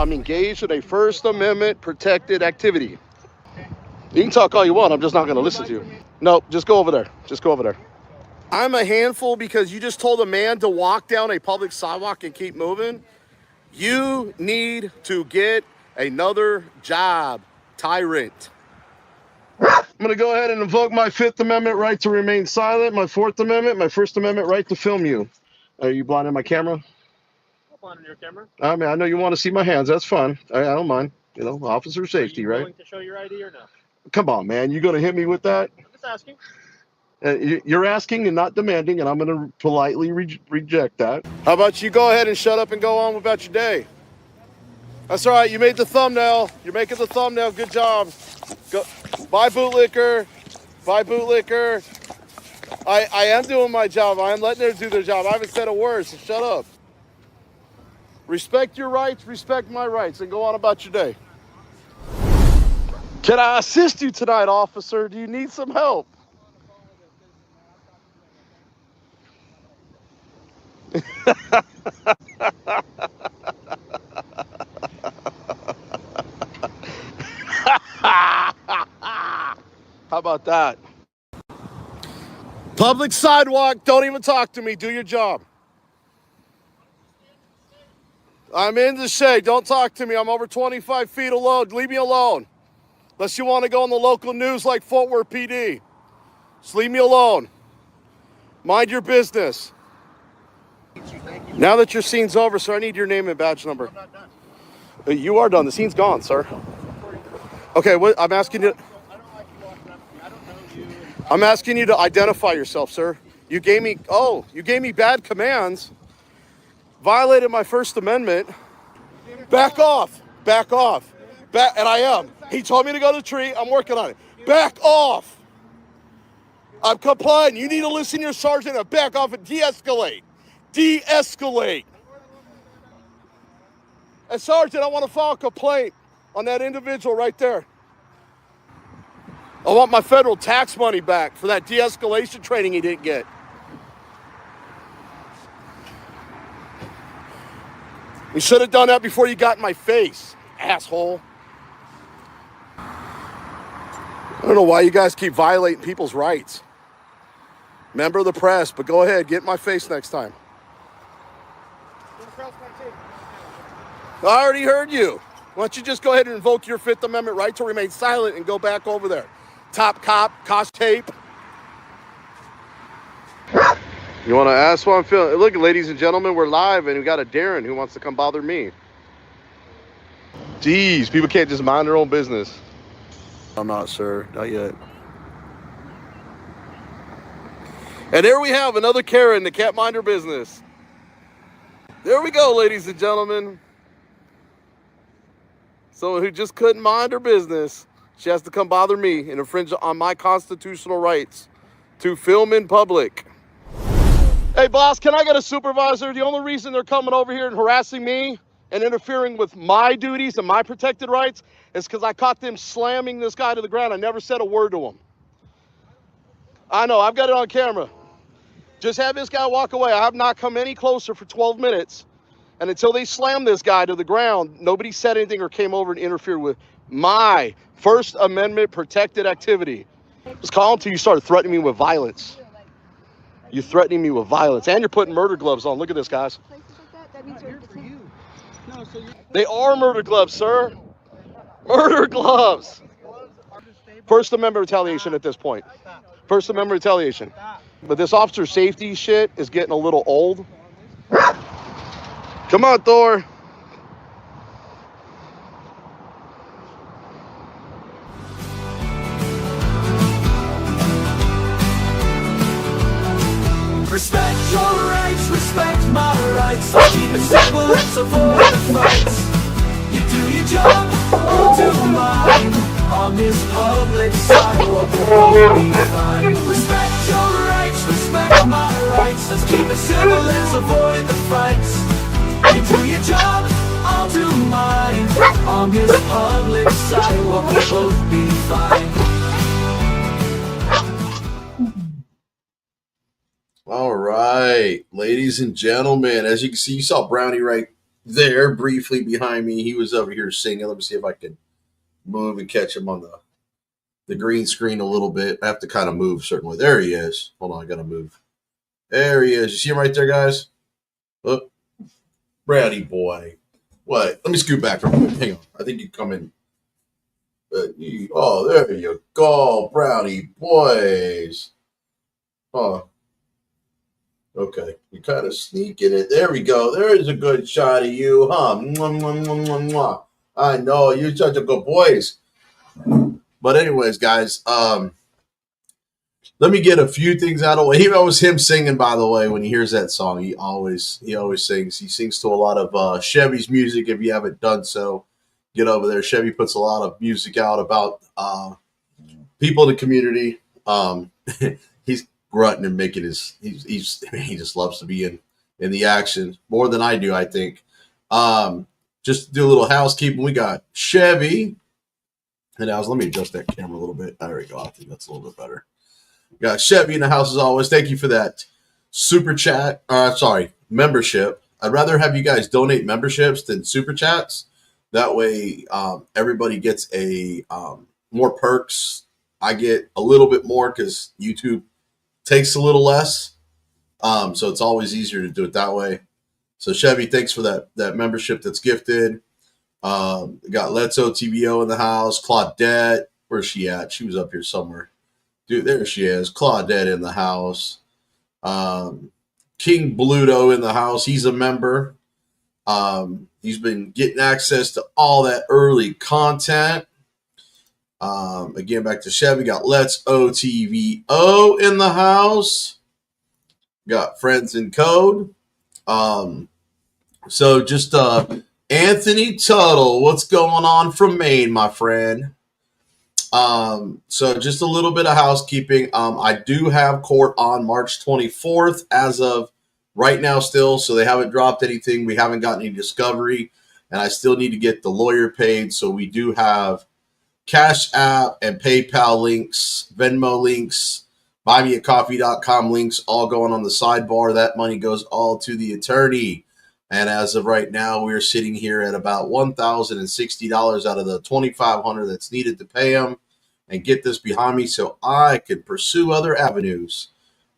I'm engaged in a First Amendment protected activity. You can talk all you want. I'm just not going to listen to you. No, just go over there. Just go over there. I'm a handful because you just told a man to walk down a public sidewalk and keep moving. You need to get another job, tyrant. I'm going to go ahead and invoke my Fifth Amendment right to remain silent, my Fourth Amendment, my First Amendment right to film you. Are you blinding my camera? I'm blinding your camera. I mean, I know you want to see my hands. That's fine. I don't mind. You know, officer safety, right? Are you willing to show your ID or no? Come on, man. You going to hit me with that? I'm just asking. You're asking and not demanding, and I'm going to politely reject that. How about you go ahead and shut up and go on about your day? That's all right. You made the thumbnail. You're making the thumbnail. Good job. Go. Bye, bootlicker. Bye, bootlicker. I am doing my job. I am letting them do their job. I haven't said a word, so shut up. Respect your rights, respect my rights, and go on about your day. Can I assist you tonight, officer? Do you need some help? How about that? Public sidewalk, don't even talk to me. Do your job. I'm in the shade. Don't talk to me. I'm over 25 feet alone. Leave me alone. Unless you want to go on the local news like Fort Worth PD. Just leave me alone. Mind your business. Now that your scene's over, sir, I need your name and badge number. I'm not done. You are done. The scene's gone, sir. Okay, what I'm asking you. I don't like you walking up to me. I don't know you. I'm asking you to identify yourself, sir. You gave me bad commands. Violated my First Amendment. Back off. Back off. And I am. He told me to go to the tree. I'm working on it. Back off. I'm complying. You need to listen to your sergeant and back off and de-escalate. De-escalate. And Sergeant, I want to file a complaint on that individual right there. I want my federal tax money back for that de-escalation training he didn't get. You should have done that before you got in my face, asshole. I don't know why you guys keep violating people's rights. Member of the press, but go ahead, get in my face next time. I already heard you. Why don't you just go ahead and invoke your Fifth Amendment right to remain silent and go back over there. Top cop, cost tape. You want to ask what I'm feeling? Look, ladies and gentlemen, we're live and we got a Darren who wants to come bother me. Jeez, people can't just mind their own business. I'm not, sir. Not yet. And there we have another Karen that can't mind her business. There we go, ladies and gentlemen. Someone who just couldn't mind her business. She has to come bother me and infringe on my constitutional rights to film in public. Hey, boss, can I get a supervisor? The only reason they're coming over here and harassing me and interfering with my duties and my protected rights is because I caught them slamming this guy to the ground. I never said a word to him. I know, I've got it on camera. Just have this guy walk away. I have not come any closer for 12 minutes. And until they slammed this guy to the ground, nobody said anything or came over and interfered with my First Amendment protected activity. Just call until you started threatening me with violence. You're threatening me with violence. And you're putting murder gloves on. Look at this, guys. They are murder gloves, sir. Murder gloves. First Amendment retaliation at this point. First Amendment retaliation. But this officer safety shit is getting a little old. Come on, Thor. Respect your rights, respect my rights. I'll keep it simple, let's avoid the fights. You do your job, I'll do mine. On this public sidewalk, we'll be fine. Respect your rights, respect my rights. Let's keep it simple, let's avoid the fights. You do your job, I'll do mine. On this public sidewalk, we'll both be fine. All right, ladies and gentlemen, as you can see, you saw Brownie right there briefly behind me. He was over here singing. Let me see if I can move and catch him on the green screen a little bit. I have to kind of move certainly. There he is. Hold on, I gotta move. There he is. You see him right there, guys? Oh, Brownie boy. What? Let me scoot back for a minute. Hang on. I think you come in. Oh, there you go, Brownie boys. Oh, okay. You kind of sneaking it. There we go. There is a good shot of you, huh? Mwah, mwah, mwah, mwah, mwah. I know you're such a good boys. But anyways, guys, let me get a few things out of the way. He was him singing, by the way. When he hears that song, he always sings. He sings to a lot of Chevy's music. If you haven't done so, get over there. Chevy puts a lot of music out about people in the community. He's grunting and making his. He just loves to be in the action more than I do, I think. Just to do a little housekeeping. We got Chevy. And now let me adjust that camera a little bit. There we go. I think that's a little bit better. Got Chevy in the house as always. Thank you for that super chat. Membership. I'd rather have you guys donate memberships than super chats. That way, everybody gets a more perks. I get a little bit more because YouTube takes a little less. So it's always easier to do it that way. So Chevy, thanks for that membership that's gifted. Got Let's OTBO in the house. Claudette, where's she at? She was up here somewhere. Dude, there she is. Claudette in the house. King Bluto in the house. He's a member. He's been getting access to all that early content. Again, back to Chevy. Got Let's OTVO in the house. Got Friends in Code. So just Anthony Tuttle, what's going on from Maine, my friend? So just a little bit of housekeeping. I do have court on March 24th as of right now still, so they haven't dropped anything. We haven't gotten any discovery, and I still need to get the lawyer paid. So we do have Cash App and PayPal links, Venmo links, buymeacoffee.com links all going on the sidebar. That money goes all to the attorney. And as of right now, we're sitting here at about $1,060 out of the $2,500 that's needed to pay them and get this behind me so I can pursue other avenues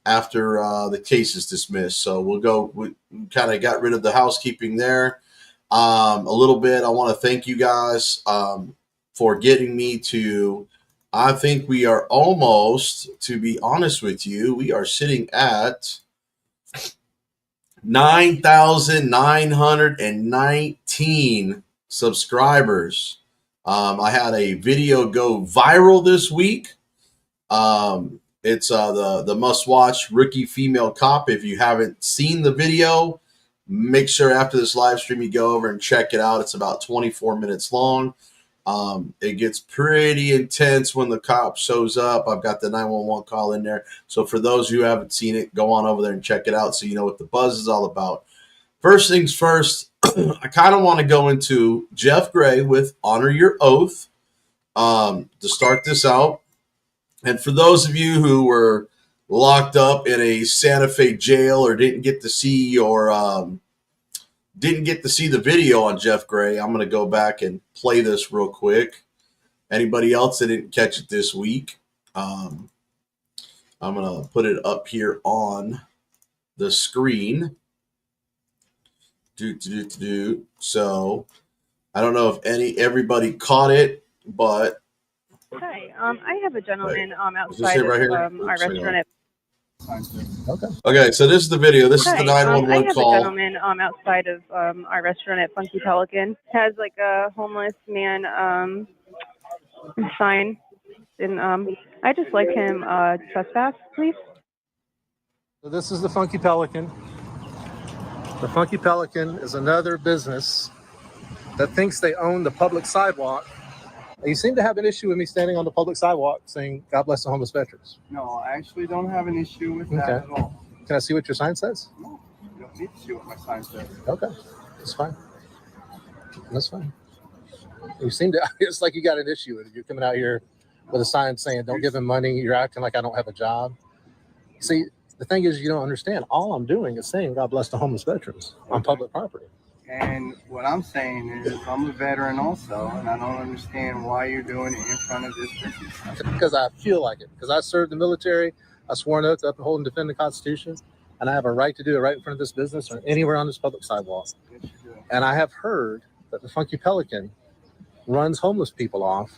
after the case is dismissed. So we kind of got rid of the housekeeping there a little bit. I want to thank you guys for getting me to, I think we are almost, to be honest with you, we are sitting at 9,919 subscribers. I had a video go viral this week. It's the must-watch Rookie Female Cop. If you haven't seen the video, make sure after this live stream you go over and check it out. It's about 24 minutes long. It gets pretty intense when the cop shows up. I've got the 911 call in there. So for those who haven't seen it, go on over there and check it out so you know what the buzz is all about. First things first, I kind of want to go into Jeff Gray with Honor Your Oath to start this out. And for those of you who were locked up in a Santa Fe jail or didn't get to see the video on Jeff Gray, I'm going to go back and play this real quick. Anybody else that didn't catch it this week, I'm going to put it up here on the screen. So I don't know if everybody caught it, but hi, I have a gentleman Is this outside it right here? of our restaurant. Okay, so this is the video. This is the I 911 have call. a gentleman outside of our restaurant at Funky Pelican. Has like a homeless man sign, and I just like him trespass, please. So this is the Funky Pelican. The Funky Pelican is another business that thinks they own the public sidewalk. You seem to have an issue with me standing on the public sidewalk saying, God bless the homeless veterans. No, I actually don't have an issue with that at all. Can I see what your sign says? No, you don't need to see what my sign says. Okay, that's fine. That's fine. You seem to, it's like you got an issue with it. You're coming out here with a sign saying, don't give him money. You're acting like I don't have a job. See, the thing is, you don't understand. All I'm doing is saying, God bless the homeless veterans on public property. And what I'm saying is, I'm a veteran also, and I don't understand why you're doing it in front of this business. Because I feel like it. Because I served the military. I swore an oath to uphold and defend the Constitution. And I have a right to do it right in front of this business or anywhere on this public sidewalk. Yes, you do. And I have heard that the Funky Pelican runs homeless people off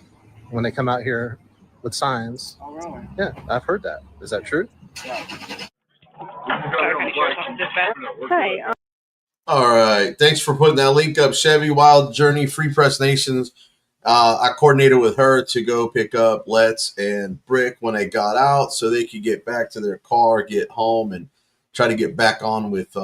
when they come out here with signs. Oh, really? Yeah, I've heard that. Is that true? Yeah. Hi. All right. Thanks for putting that link up, Chevy. Wild Journey, Free Press Nations. I coordinated with her to go pick up Let's and Brick when they got out so they could get back to their car, get home, and try to get back on with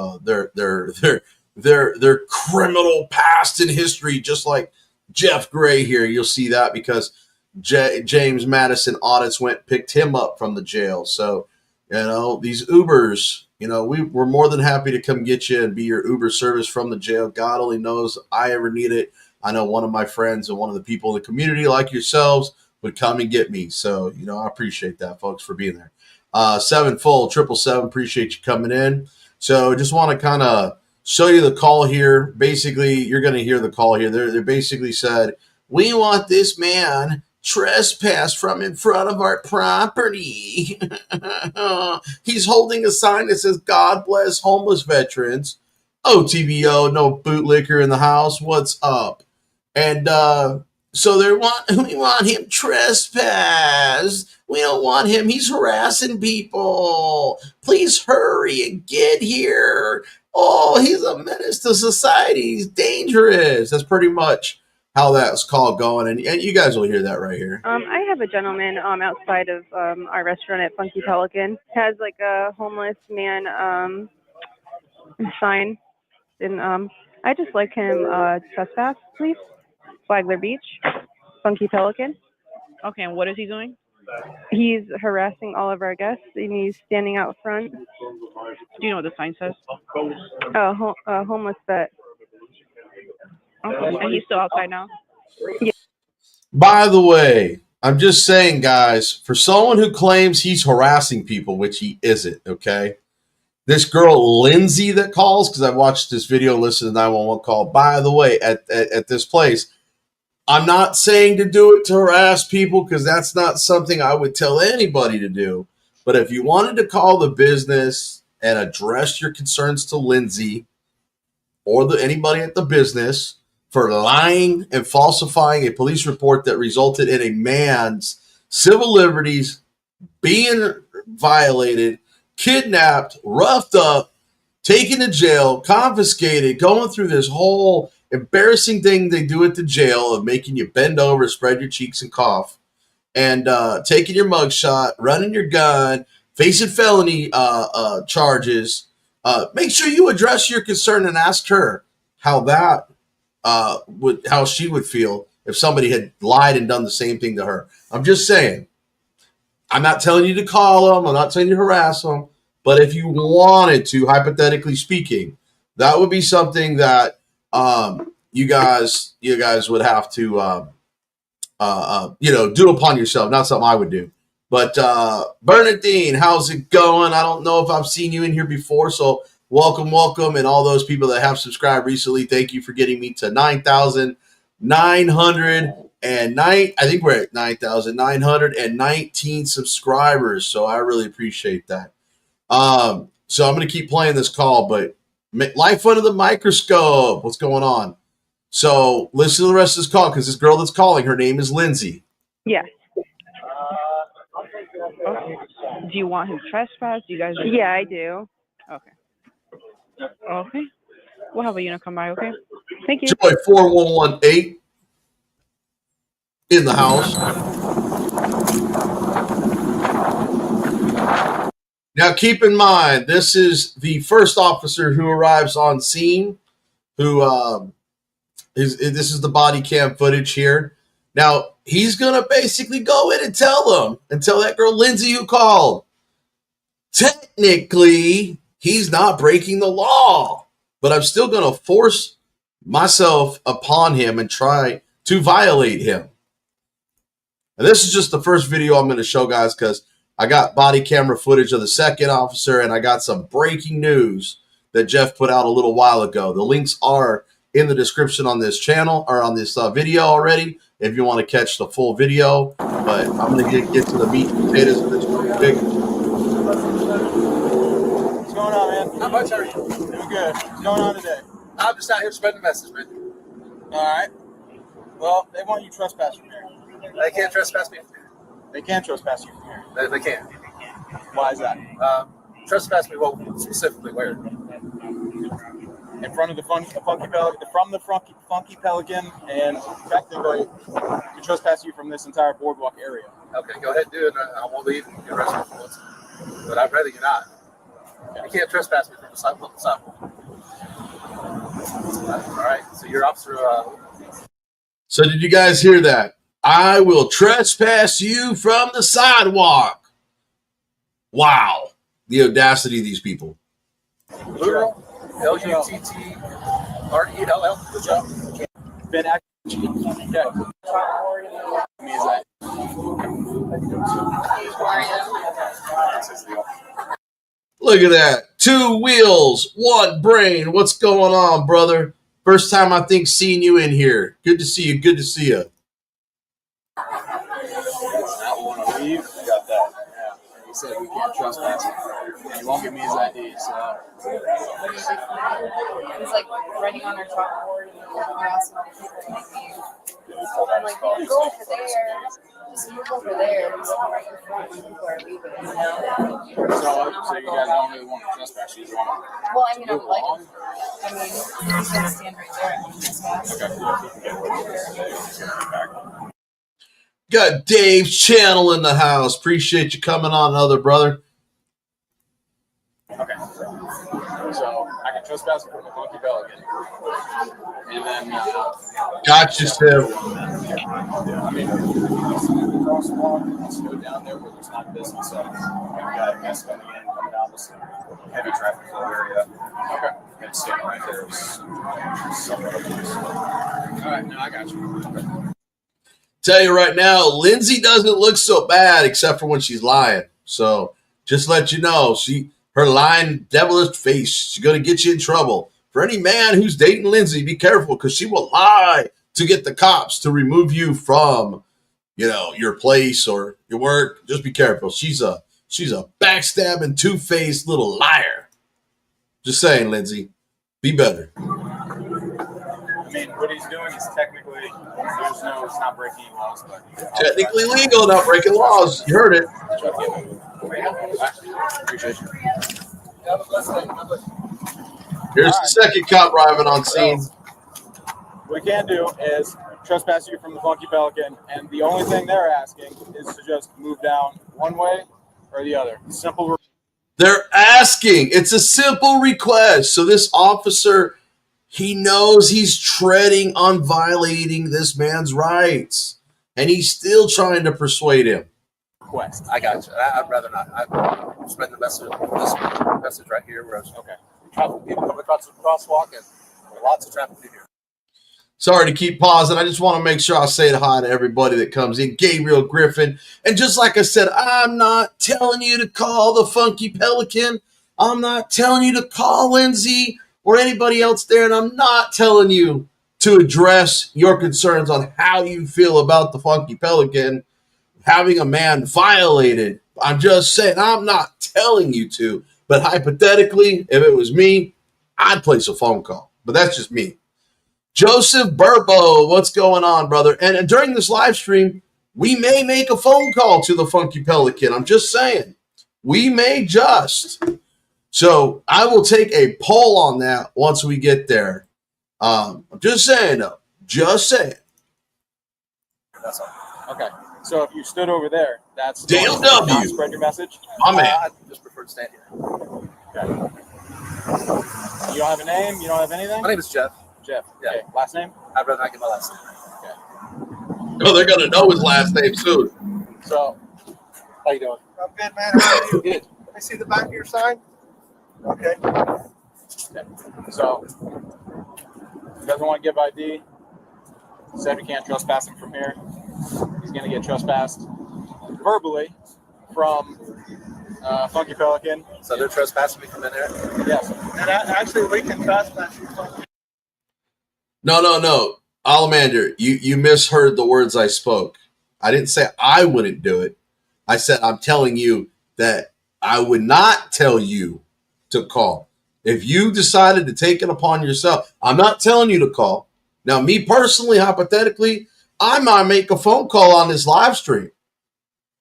their criminal past and history, just like Jeff Gray here. You'll see that because James Madison audits picked him up from the jail. So, these Ubers, we're more than happy to come get you and be your Uber service from the jail. God only knows I ever need it. I know one of my friends and one of the people in the community like yourselves would come and get me. So, I appreciate that, folks, for being there. 777, appreciate you coming in. So just want to kind of show you the call here. Basically, you're going to hear the call here. They basically said, we want this man trespassed from in front of our property. He's holding a sign that says, God bless homeless veterans. OTBO, no bootlicker in the house. What's up? And so we want him trespassed. We don't want him. He's harassing people. Please hurry and get here. Oh, he's a menace to society. He's dangerous. That's pretty much how that's called going. And you guys will hear that right here. I have a gentleman outside of our restaurant at Funky Pelican. Has like a homeless man sign. And I just like him trespass, please. Flagler Beach, Funky Pelican. Okay, and what is he doing? He's harassing all of our guests, and he's standing out front. Do you know what the sign says? Homeless vet. Okay, and he's still outside now? Yeah. By the way, I'm just saying, guys, for someone who claims he's harassing people, which he isn't, okay? This girl, Lindsay, that calls, because I watched this video, listened to the 911 call. By the way, at this place, I'm not saying to do it to harass people because that's not something I would tell anybody to do. But if you wanted to call the business and address your concerns to Lindsay or anybody at the business for lying and falsifying a police report that resulted in a man's civil liberties being violated, kidnapped, roughed up, taken to jail, confiscated, going through this whole embarrassing thing they do at the jail of making you bend over, spread your cheeks, and cough, and taking your mugshot, running your gun, facing felony charges. Make sure you address your concern and ask her how she would feel if somebody had lied and done the same thing to her. I'm just saying. I'm not telling you to call them. I'm not telling you to harass them. But if you wanted to, hypothetically speaking, that would be something that you guys would have to do upon yourself. Not something I would do. But Bernadine, how's it going? I don't know if I've seen you in here before, so welcome, and all those people that have subscribed recently. Thank you for getting me to 9,909. I think we're at 9,919 subscribers, so I really appreciate that. So I'm going to keep playing this call, but life under the microscope. What's going on? So listen to the rest of this call because this girl that's calling, her name is Lindsay. Yes. Okay. Do you want him trespassed? Do you guys? Yeah, I do. Okay. Okay. We'll have a unit come by. Okay. Thank you. Joy 4118 in the house. Now, keep in mind, this is the first officer who arrives on scene. This is the body cam footage here. Now, he's going to basically go in and tell that girl Lindsay who called. Technically, he's not breaking the law, but I'm still going to force myself upon him and try to violate him. And this is just the first video I'm going to show, guys, because I got body camera footage of the second officer, and I got some breaking news that Jeff put out a little while ago. The links are in the description on this channel or on this video already if you want to catch the full video. But I'm going to get to the meat and potatoes of this real quick. What's going on, man? How much are you? Doing good. What's going on today? I'm just out here spreading the message, man. All right. Well, they want you trespass from here. They can't trespass me from here. They can trespass you from here. They can't. Why is that? Trespass me, well, specifically where? In front of the funky pelican, from the funky pelican, and technically, we trespass you from this entire boardwalk area. Okay, go ahead and do it. I won't leave and get arrested for this. But I'd rather you not. You can't trespass me from the sidewalk. All right, so your officer. So did you guys hear that? I will trespass you from the sidewalk. Wow. The audacity of these people. Plural. LUTTRELL. Good job. Been acting. Okay. Look at that. 2 wheels, 1 brain. What's going on, brother? First time I think seeing you in here. Good to see you. Good to see you. Not want to leave. You got that. Yeah. He said we can't trespass him. He won't give me his ID. So. He's like writing on our chalkboard and we're asking all the people to make me. I'm like, you can go over there. Just move over there. Just come right in front when people are leaving. You know? So you guys don't really want to trespass. You just want to. Well, I mean, I would like. I mean, he's gonna stand right there and trespass. Okay. Got Dave's channel in the house. Appreciate you coming on, other brother. Okay. So I can trespass from the funky pelican. And then. Gotcha, Steve. I mean, crosswalk, let's go down there where there's not business. So we've got guests coming in, coming down this heavy traffic flow area. Okay. And stand right there. All right, no, I got you. Okay. Tell you right now, Lindsay doesn't look so bad except for when she's lying. So just let you know, her lying devilish face, she's going to get you in trouble. For any man who's dating Lindsay, be careful because she will lie to get the cops to remove you from, your place or your work. Just be careful. She's a backstabbing, two-faced little liar. Just saying, Lindsay, be better. I mean, what he's doing is technically, it's not breaking any laws, but technically legal, not breaking laws. You heard it. Appreciate you. Here's the second cop arriving on scene. What we can do is trespass you from the funky pelican, and the only thing they're asking is to just move down one way or the other. Simple. They're asking. It's a simple request. So this officer, he knows he's treading on violating this man's rights, and he's still trying to persuade him. Request. I got you. I'd rather not. I'm spreading the message right here. Where okay. People come across the crosswalk and lots of traffic in here. Sorry to keep pausing. I just want to make sure I say hi to everybody that comes in. Gabriel Griffin. And just like I said, I'm not telling you to call the Funky Pelican. I'm not telling you to call Lindsay or anybody else there. And I'm not telling you to address your concerns on how you feel about the Funky Pelican having a man violated. I'm just saying, I'm not telling you to. But hypothetically, if it was me, I'd place a phone call. But that's just me. Joseph Burbo, what's going on, brother? And during this live stream, we may make a phone call to the Funky Pelican. I'm just saying. We may just. So I will take a poll on that once we get there. I'm just saying, though. Just saying. That's all. Okay. So if you stood over there, that's Dale W. Spread your message. My man. I just prefer to stand here. Okay. You don't have a name? You don't have anything? My name is Jeff. Jeff. Yeah. Okay. Last name? I'd rather not give my last name. Okay. Oh, they're going to know his last name soon. So, how you doing? I'm good, man. How are you? Good. I see the back of your sign. Okay. Okay. So, he doesn't want to give ID. Said we can't trespass him from here. He's going to get trespassed verbally from Funky Pelican. So they're trespassing me from in there? Yes. And actually, we can trespass you. No. Alamander, you misheard the words I spoke. I didn't say I wouldn't do it. I said I'm telling you that I would not tell you to call. If you decided to take it upon yourself, I'm not telling you to call. Now, me personally, hypothetically, I might make a phone call on this live stream.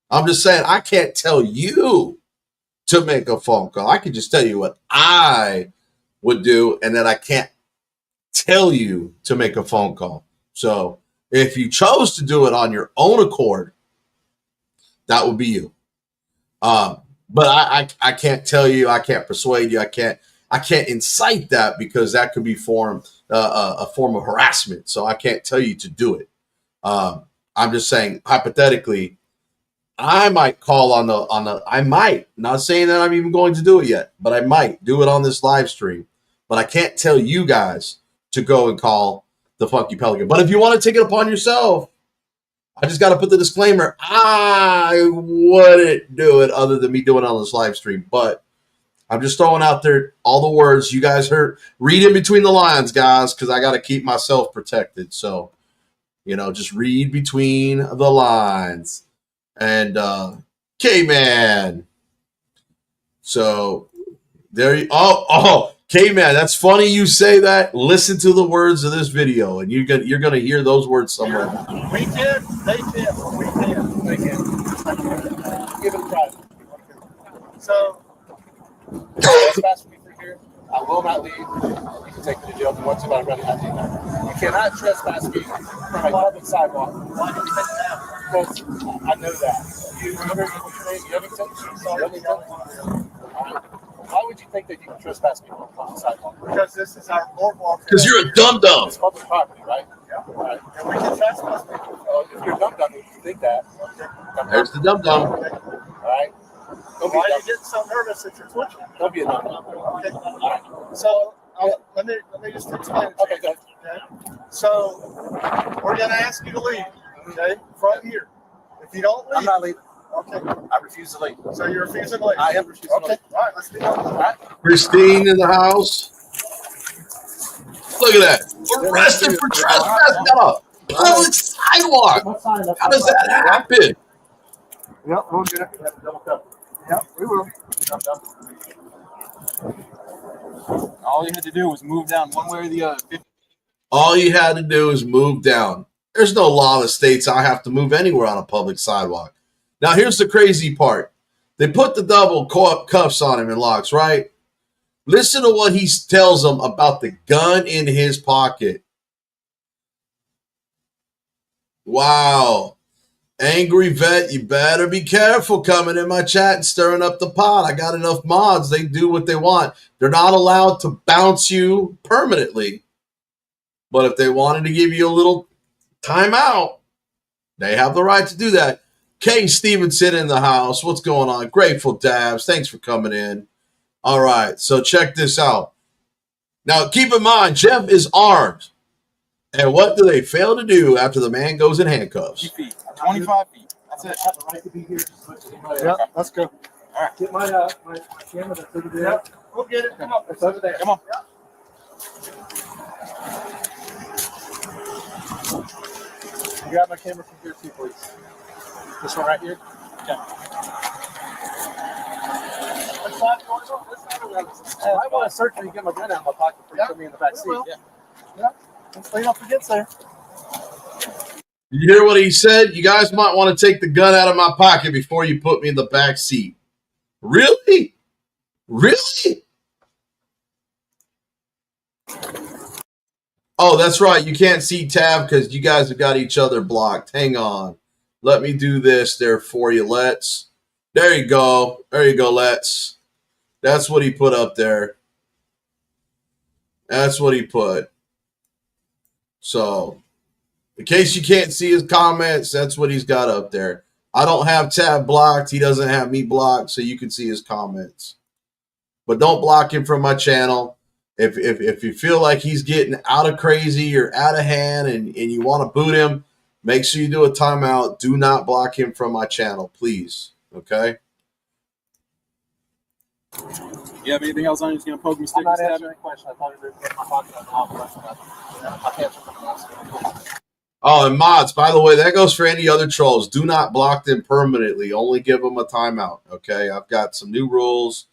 I'm just saying I can't tell you to make a phone call. I can just tell you what I would do, and that I can't tell you to make a phone call. So if you chose to do it on your own accord, that would be you. But I can't tell you, I can't persuade you, I can't incite that, because that could be a form of harassment. So I can't tell you to do it. I'm just saying, hypothetically, I might call on the I might, not saying that I'm even going to do it yet, but I might do it on this live stream. But I can't tell you guys to go and call the Funky Pelican. But if you want to take it upon yourself, I just got to put the disclaimer, I wouldn't do it other than me doing it on this live stream. But I'm just throwing out there all the words you guys heard. Read in between the lines, guys, because I got to keep myself protected. So, just read between the lines. And K-Man. So there you K-Man, that's funny you say that. Listen to the words of this video, and you're gonna hear those words somewhere. We can, they can, we can, they can. Give it a try. So, trespass me through here. I will not leave. You can take me to jail if you want to, but I'd rather not do that. You cannot trespass me from a public sidewalk. Why do you think that? Because I know that. You remember what's your name? Yevington? Why would you think that you can trespass me from a public sidewalk? Because this is our boardwalk. Because you're a dum-dum. It's public property, right? Yeah. Right. And we can trespass people. If you're a dum-dum, you think that. There's the dum-dum. All right. Why are you getting so nervous that you're twitching? Don't be a dum-dum. Okay. All right. So let me just explain it. Okay, go ahead. Okay. So we're going to ask you to leave. Okay, from here. If you don't leave, I'm not leaving. Okay. I refuse to leave. So you're refusing to leave? I am refusing to leave. All right, let's do that. All right. Christine in the house. Look at that. Arrested for trespassing on a public sidewalk. How does that happen? Yep, we'll get it. Yep, we will. All you had to do was move down one way or the other. All you had to do is move down. There's no law that states I have to move anywhere on a public sidewalk. Now, here's the crazy part. They put the double cuffs on him and locks, right? Listen to what he tells them about the gun in his pocket. Wow. Angry vet, you better be careful coming in my chat and stirring up the pot. I got enough mods. They do what they want. They're not allowed to bounce you permanently. But if they wanted to give you a little timeout, they have the right to do that. Kay Stevenson in the house. What's going on? Grateful Dabs. Thanks for coming in. All right, so check this out. Now, keep in mind, Jeff is armed. And what do they fail to do after the man goes in handcuffs? 50 feet, 25 feet. That's it. I have the right to be here. Yeah, let's go. All right. Get my camera that's over there. Yep. Go get it. Come on. It's over there. Come on. Yep. You grab my camera from here too, please. This one right here? Okay. I want to search when you get my gun out of my pocket before you put me in the back seat. Yeah. So you don't forget, sir. You hear what he said? You guys might want to take the gun out of my pocket before you put me in the back seat. Really? Really? Oh, that's right. You can't see Tab because you guys have got each other blocked. Hang on. Let me do this there for you, Let's. There you go. There you go, Let's. That's what he put up there. That's what he put. So, in case you can't see his comments, that's what he's got up there. I don't have Tab blocked. He doesn't have me blocked, so you can see his comments. But don't block him from my channel. If you feel like he's getting out of crazy or out of hand and you want to boot him, make sure you do a timeout. Do not block him from my channel, please. Okay? You have anything else on you? Just gonna poke me, stick, I'm not stab answering me? any question. I thought you were getting my pocket out now. My pants are Oh, and mods, by the way, that goes for any other trolls. Do not block them permanently. Only give them a timeout. Okay, I've got some new rules.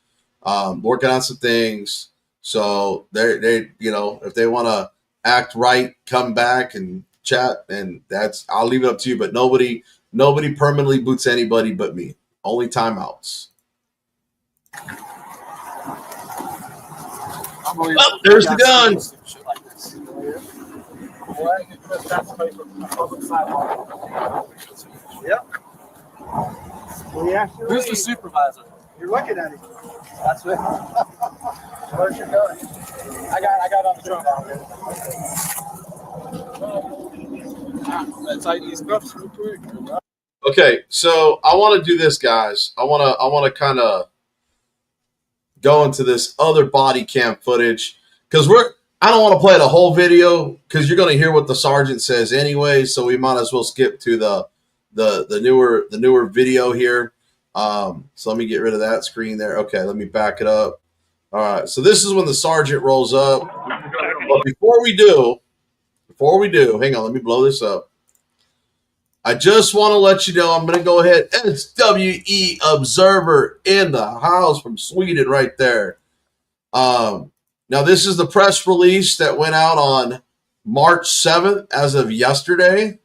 Working on some things. So they if they want to act right, come back and chat, and I'll leave it up to you. But nobody permanently boots anybody but me. Only timeouts. Oh, there's the gun. Shit like this. Boy, I get Chris back somebody from the public sidewalk. Yep. Well, yeah. Who's the supervisor? You're looking at him. That's it. Where's your gun? I got on the trunk. Let's tighten these cuffs real quick. Okay, so I want to do this, guys. I want to kind of go into this other body cam footage because I don't want to play the whole video because you're going to hear what the sergeant says anyway. So we might as well skip to the newer video here. So let me get rid of that screen there. Okay, let me back it up. All right, so this is when the sergeant rolls up. But before we do, hang on, let me blow this up. I just want to let you know I'm going to go ahead. SWE Observer in the house from Sweden right there. Now, this is the press release that went out on March 7th as of yesterday.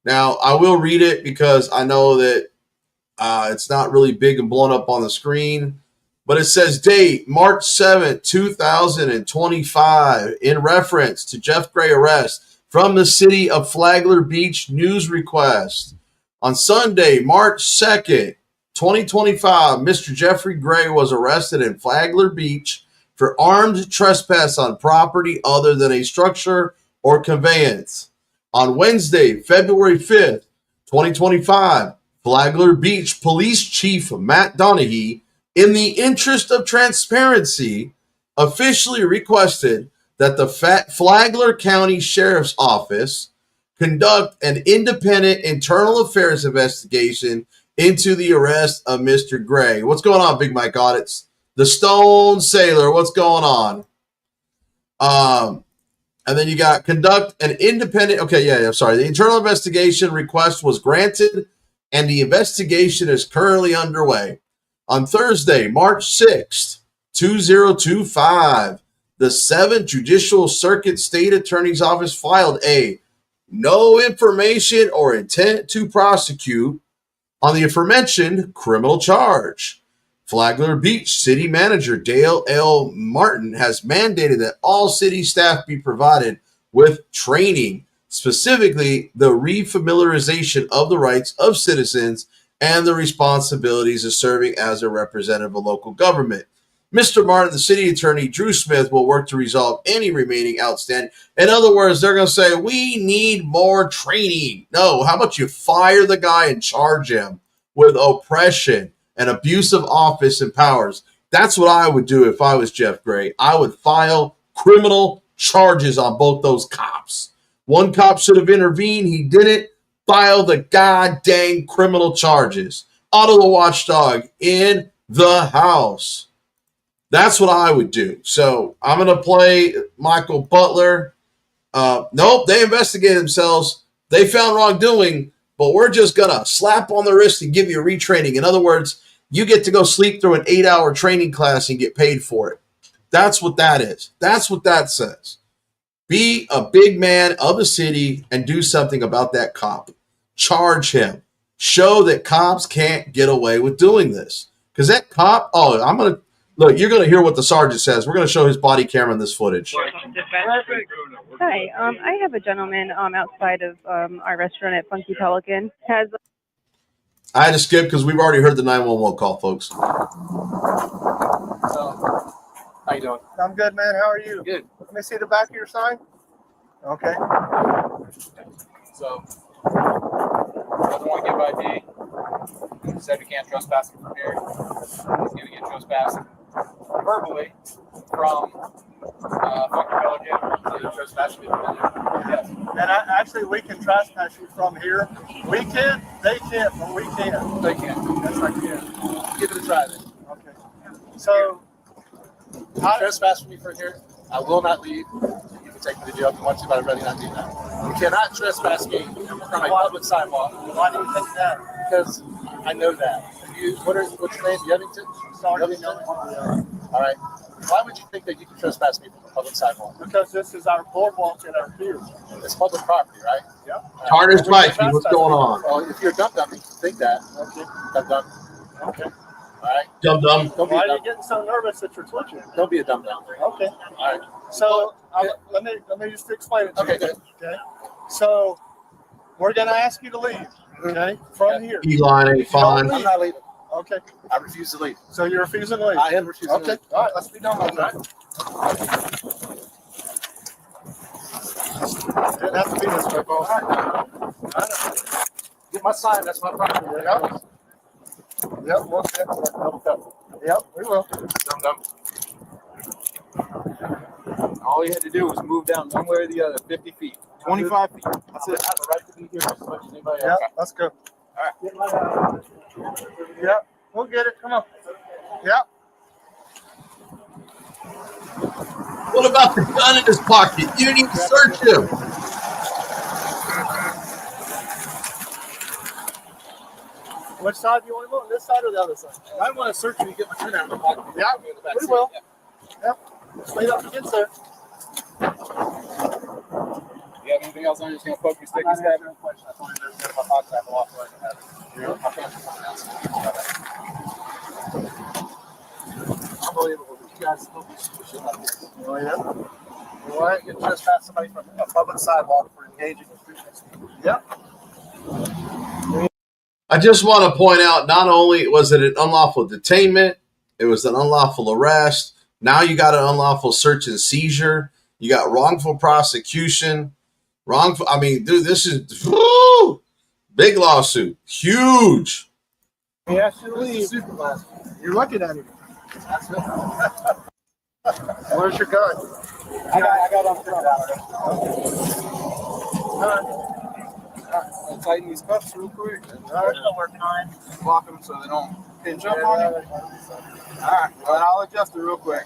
Now, I will read it because I know that it's not really big and blown up on the screen. But it says date, March 7th, 2025, in reference to Jeff Gray arrest. From the city of Flagler Beach, news request. On Sunday, March 2nd, 2025, Mr. Jeffrey Gray was arrested in Flagler Beach for armed trespass on property other than a structure or conveyance. On Wednesday, February 5th, 2025, Flagler Beach Police Chief Matt Donahue, in the interest of transparency, officially requested that the Flagler County Sheriff's Office conduct an independent internal affairs investigation into the arrest of Mr. Gray. What's going on, Big Mike Audits? The Stone Sailor, what's going on? And then you got conduct an independent, the internal investigation request was granted and the investigation is currently underway. On Thursday, March 6th, 2025, the 7th Judicial Circuit State Attorney's Office filed a no information or intent to prosecute on the aforementioned criminal charge. Flagler Beach City Manager Dale L. Martin has mandated that all city staff be provided with training, specifically the refamiliarization of the rights of citizens and the responsibilities of serving as a representative of local government. Mr. Martin, the city attorney, Drew Smith, will work to resolve any remaining outstanding. In other words, they're going to say, we need more training. No, how about you fire the guy and charge him with oppression and abuse of office and powers? That's what I would do if I was Jeff Gray. I would file criminal charges on both those cops. One cop should have intervened. He didn't. File the goddamn criminal charges. Auto the watchdog in the house. That's what I would do. So I'm going to play Michael Butler. Nope, they investigated themselves. They found wrongdoing, but we're just going to slap on the wrist and give you a retraining. In other words, you get to go sleep through an 8-hour training class and get paid for it. That's what that is. That's what that says. Be a big man of the city and do something about that cop. Charge him. Show that cops can't get away with doing this. Because that cop, look, you're going to hear what the sergeant says. We're going to show his body camera in this footage. Hi, I have a gentleman outside of our restaurant at Funky Pelican. I had to skip because we've already heard the 911 call, folks. How you doing? I'm good, man. How are you? Good. Let me see the back of your sign. Okay. So, doesn't want to give ID. Said we can't trespass him from here. He's going to get trespassed verbally from Funky Pelican. Yes. And actually, we can trespass you from here. We can't. They can't, but we can. They can. Yes, I can. Give it a try then. Okay. So, trespass me for here. I will not leave. You can take me to jail if you want to, but I'd rather not do that. You cannot trespass me from a public sidewalk. why do you think that? Because I know that. What's your name? Yevington? Yevington? All right. Why would you think that you can trespass me from a public sidewalk? Because this is our boardwalk and our pier. It's public property, right? Yeah. Carter's Mikey, what's going on? Well, if you're a dumb, you can think that. Okay. Dumb. Okay. All right. Dumb. Don't be Why a are dumb. you getting so nervous that you're twitching? Don't be a dumb. Okay. All right. So let me just explain it to Okay, you. good. Okay. So we're gonna ask you to leave. Okay. From here. Eli ain't fine. I'm not leaving. Okay. I refuse to leave. So you're refusing to leave. I am refusing to Okay. leave. All right. Let's be done with that. Didn't have to be this way, boss. Get my sign. That's my property. Yep. Yep. We'll get. Yep. We will. Dumb. All you had to do was move down one way or the other, 50 feet, 25 feet. That's it. I have a right to be here just as much as anybody Yep. else. Let's go. All right. Yep. We'll get it. Come on. Yep. What about the gun in his pocket? You didn't even search him. Which side do you want to go? This side or the other side? I want to search you to get my turn out of my pocket. Yeah, we will. Yep. Straight up against there. You have anything else on you? Just gonna poke your stick? I have no question. I told you there's in my pocket. I have a lot more than that. I can't do something else. Unbelievable. You guys don't do stupid shit like this. Oh, yeah. Why you trespass somebody from a public sidewalk for engaging in street? Yep. I just want to point out, not only was it an unlawful detainment, it was an unlawful arrest. Now you got an unlawful search and seizure. You got wrongful prosecution. I mean, dude, this is big lawsuit. Huge. He asked you to leave. Supervisor. You're looking at him. Where's your gun? I got on front. I'll tighten these cuffs real quick. Still working on it. Lock them so they don't pinch up on you. All right. Well, I'll adjust it real quick.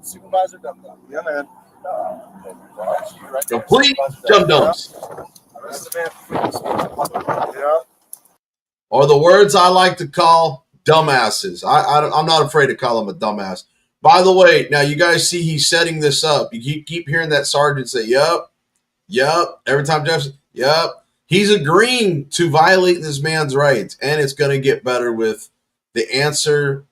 Supervisor Dum Dum. Yeah, man. Complete dum-dums. Yeah. Or the words I like to call dumbasses. I'm not afraid to call him a dumbass. By the way, now you guys see he's setting this up. You keep hearing that sergeant say, yup. Every time Jeff says, yup. He's agreeing to violate this man's rights, and it's going to get better with the answer,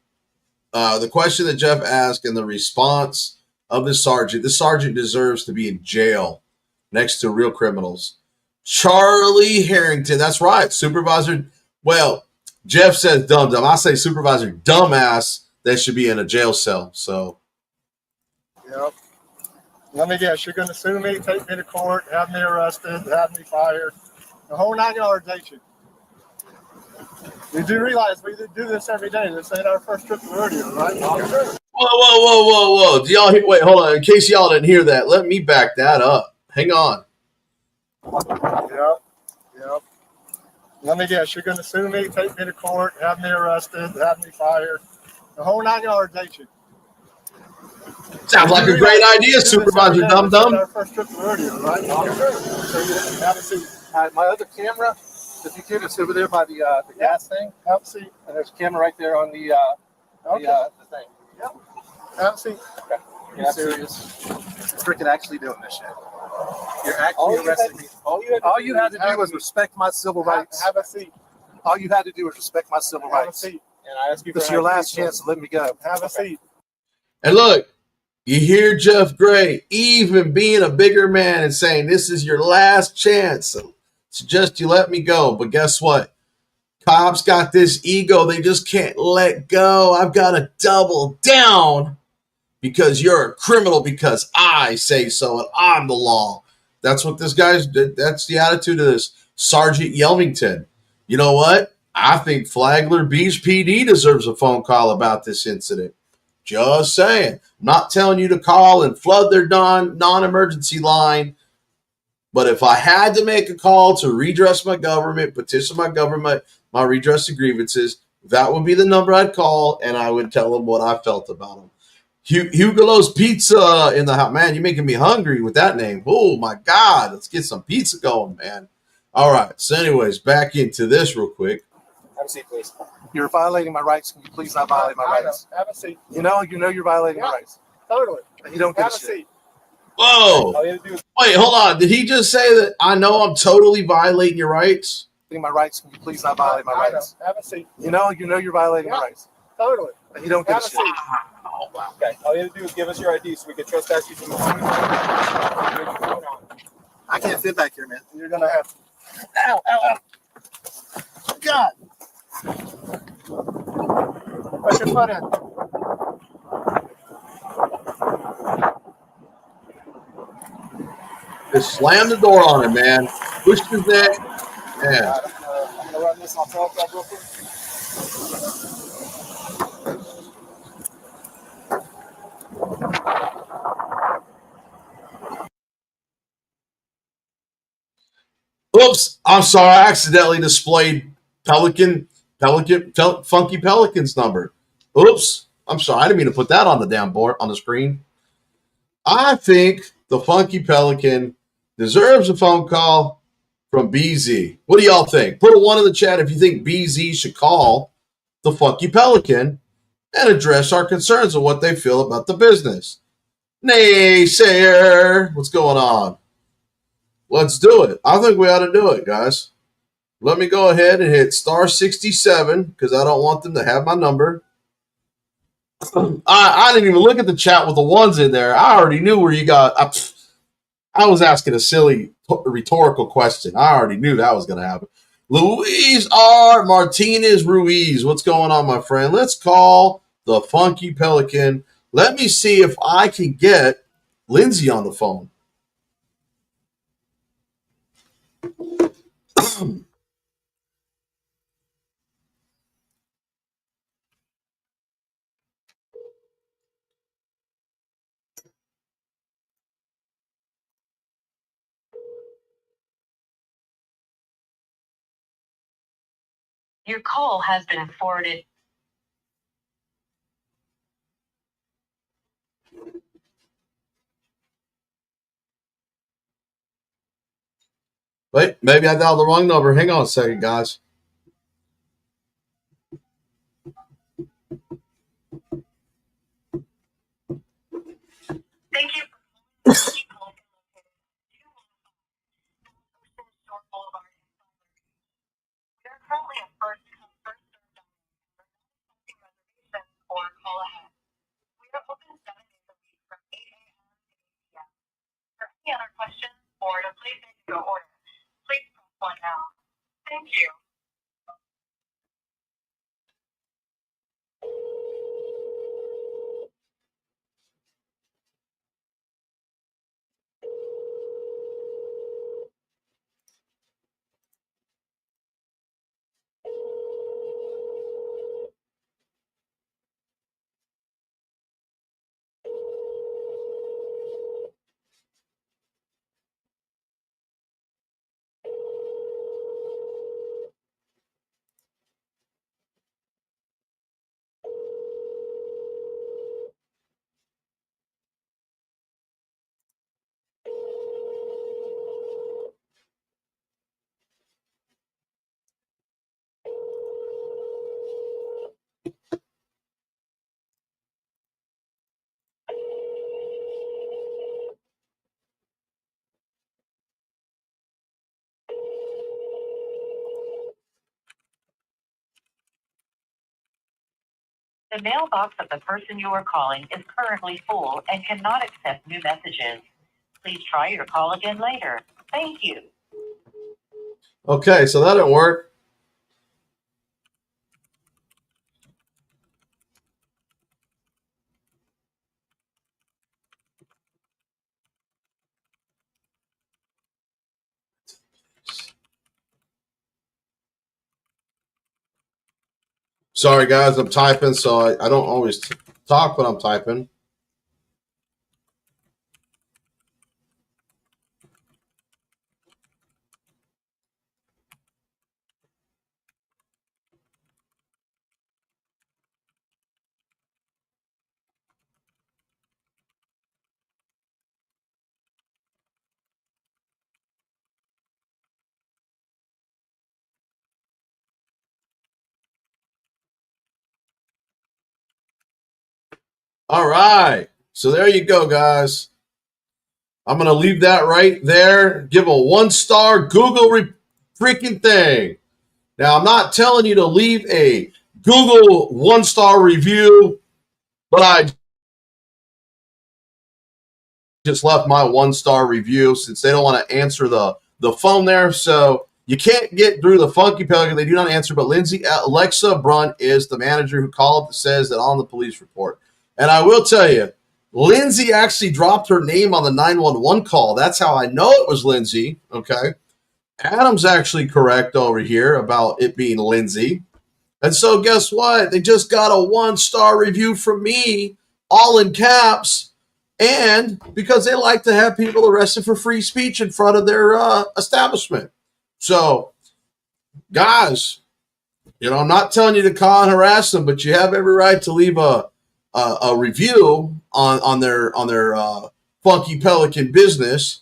the question that Jeff asked and the response of the sergeant. The sergeant deserves to be in jail next to real criminals. Charlie Harrington, that's right, Supervisor. Well, Jeff says dum-dum. I say Supervisor Dumbass that should be in a jail cell. So, Yep. Let me guess. You're going to sue me, take me to court, have me arrested, have me fired. The whole 9 yards, ain't you? You do realize we do this every day. This ain't our first trip to the rodeo, right? whoa. Do y'all hear? Wait, hold on. In case y'all didn't hear that, let me back that up. Hang on. Yep. Let me guess. You're going to sue me, take me to court, have me arrested, have me fired. The whole 9 yards, ain't you? Sounds like a great idea, Supervisor Dum Dum. Our first trip to the rodeo, right? So you have a seat. My other camera, if you could, it's over there by the gas thing. Have a seat. And there's a camera right there on the thing. Yep. Have a seat. Okay. You're serious? Freaking actually doing this shit. You're actually arresting me. All you had to do was respect my civil rights. Have a seat. All you had to do was respect my civil Have a rights. seat. And I ask you This is for your an last ID, chance to let me go. Have a seat. And look, you hear Jeff Gray even being a bigger man and saying, this is your last chance. So suggest you let me go. But guess what? Cops got this ego. They just can't let go. I've got to double down because you're a criminal because I say so and I'm the law. That's what this guy's did. That's the attitude of this Sergeant Yelvington. You know what? I think Flagler Beach PD deserves a phone call about this incident. Just saying. I'm not telling you to call and flood their non-emergency line. But if I had to make a call to redress my government, petition my government, my redress of grievances, that would be the number I'd call, and I would tell them what I felt about them. Hugo's Pizza in the house. Man, you're making me hungry with that name. Oh, my God. Let's get some pizza going, man. All right. So anyways, back into this real quick. Have a seat, please. You're violating my rights. Can you please not violate my rights? Have a seat. You know you're violating my rights. Totally. And you don't get Have a a shit. seat. Whoa. All you have to do is Wait, hold on. Did he just say that I know I'm totally violating your rights? My rights. Can you please not violate my rights? have a seat. You know you're violating my rights. Totally. And you don't get Have a a shit. seat. Okay. All you have to do is give us your ID so we can trespass you from the phone. I can't fit back here, man. You're gonna have. Ow! God. Put your foot in. Just slam the door on him, man. Push his neck. Yeah. I'm gonna run this on 12 real quick. Oops, I'm sorry. I accidentally displayed Funky Pelican's number. Oops, I'm sorry. I didn't mean to put that on the damn board on the screen. I think the Funky Pelican deserves a phone call from BZ. What do y'all think? Put a 1 in the chat if you think BZ should call the Funky Pelican and address our concerns of what they feel about the business. Naysayer, what's going on? Let's do it. I think we ought to do it, guys. Let me go ahead and hit star 67 because I don't want them to have my number. I didn't even look at the chat with the 1s in there. I already knew where you got. I was asking a silly rhetorical question. I already knew that was going to happen. Luis R. Martinez Ruiz. What's going on, my friend? Let's call the Funky Pelican. Let me see if I can get Lindsay on the phone. Your call has been forwarded. Wait, maybe I dialed the wrong number. Hang on a second, guys. Thank you. We're currently at first come, first served reservation or call ahead. We are open 7 days a week from 8 a.m. to 8 p.m. For any other questions or to place your order, please press 1 now. Thank you. The mailbox of the person you are calling is currently full and cannot accept new messages. Please try your call again later. Thank you. Okay, so that didn't work. Sorry, guys, I'm typing, so I don't always talk when I'm typing. All right. So there you go, guys. I'm going to leave that right there. Give a 1-star Google freaking thing. Now, I'm not telling you to leave a Google 1-star review, but I just left my 1-star review since they don't want to answer the phone there. So you can't get through the Funky Pelican. They do not answer. But Alexa Brunt is the manager who called up, says that on the police report. And I will tell you, Lindsay actually dropped her name on the 911 call. That's how I know it was Lindsay. Okay. Adam's actually correct over here about it being Lindsay. And so guess what? They just got a 1-star review from me, all in caps. And because they like to have people arrested for free speech in front of their establishment. So, guys, I'm not telling you to call and harass them, but you have every right to leave a review on their Funky Pelican business.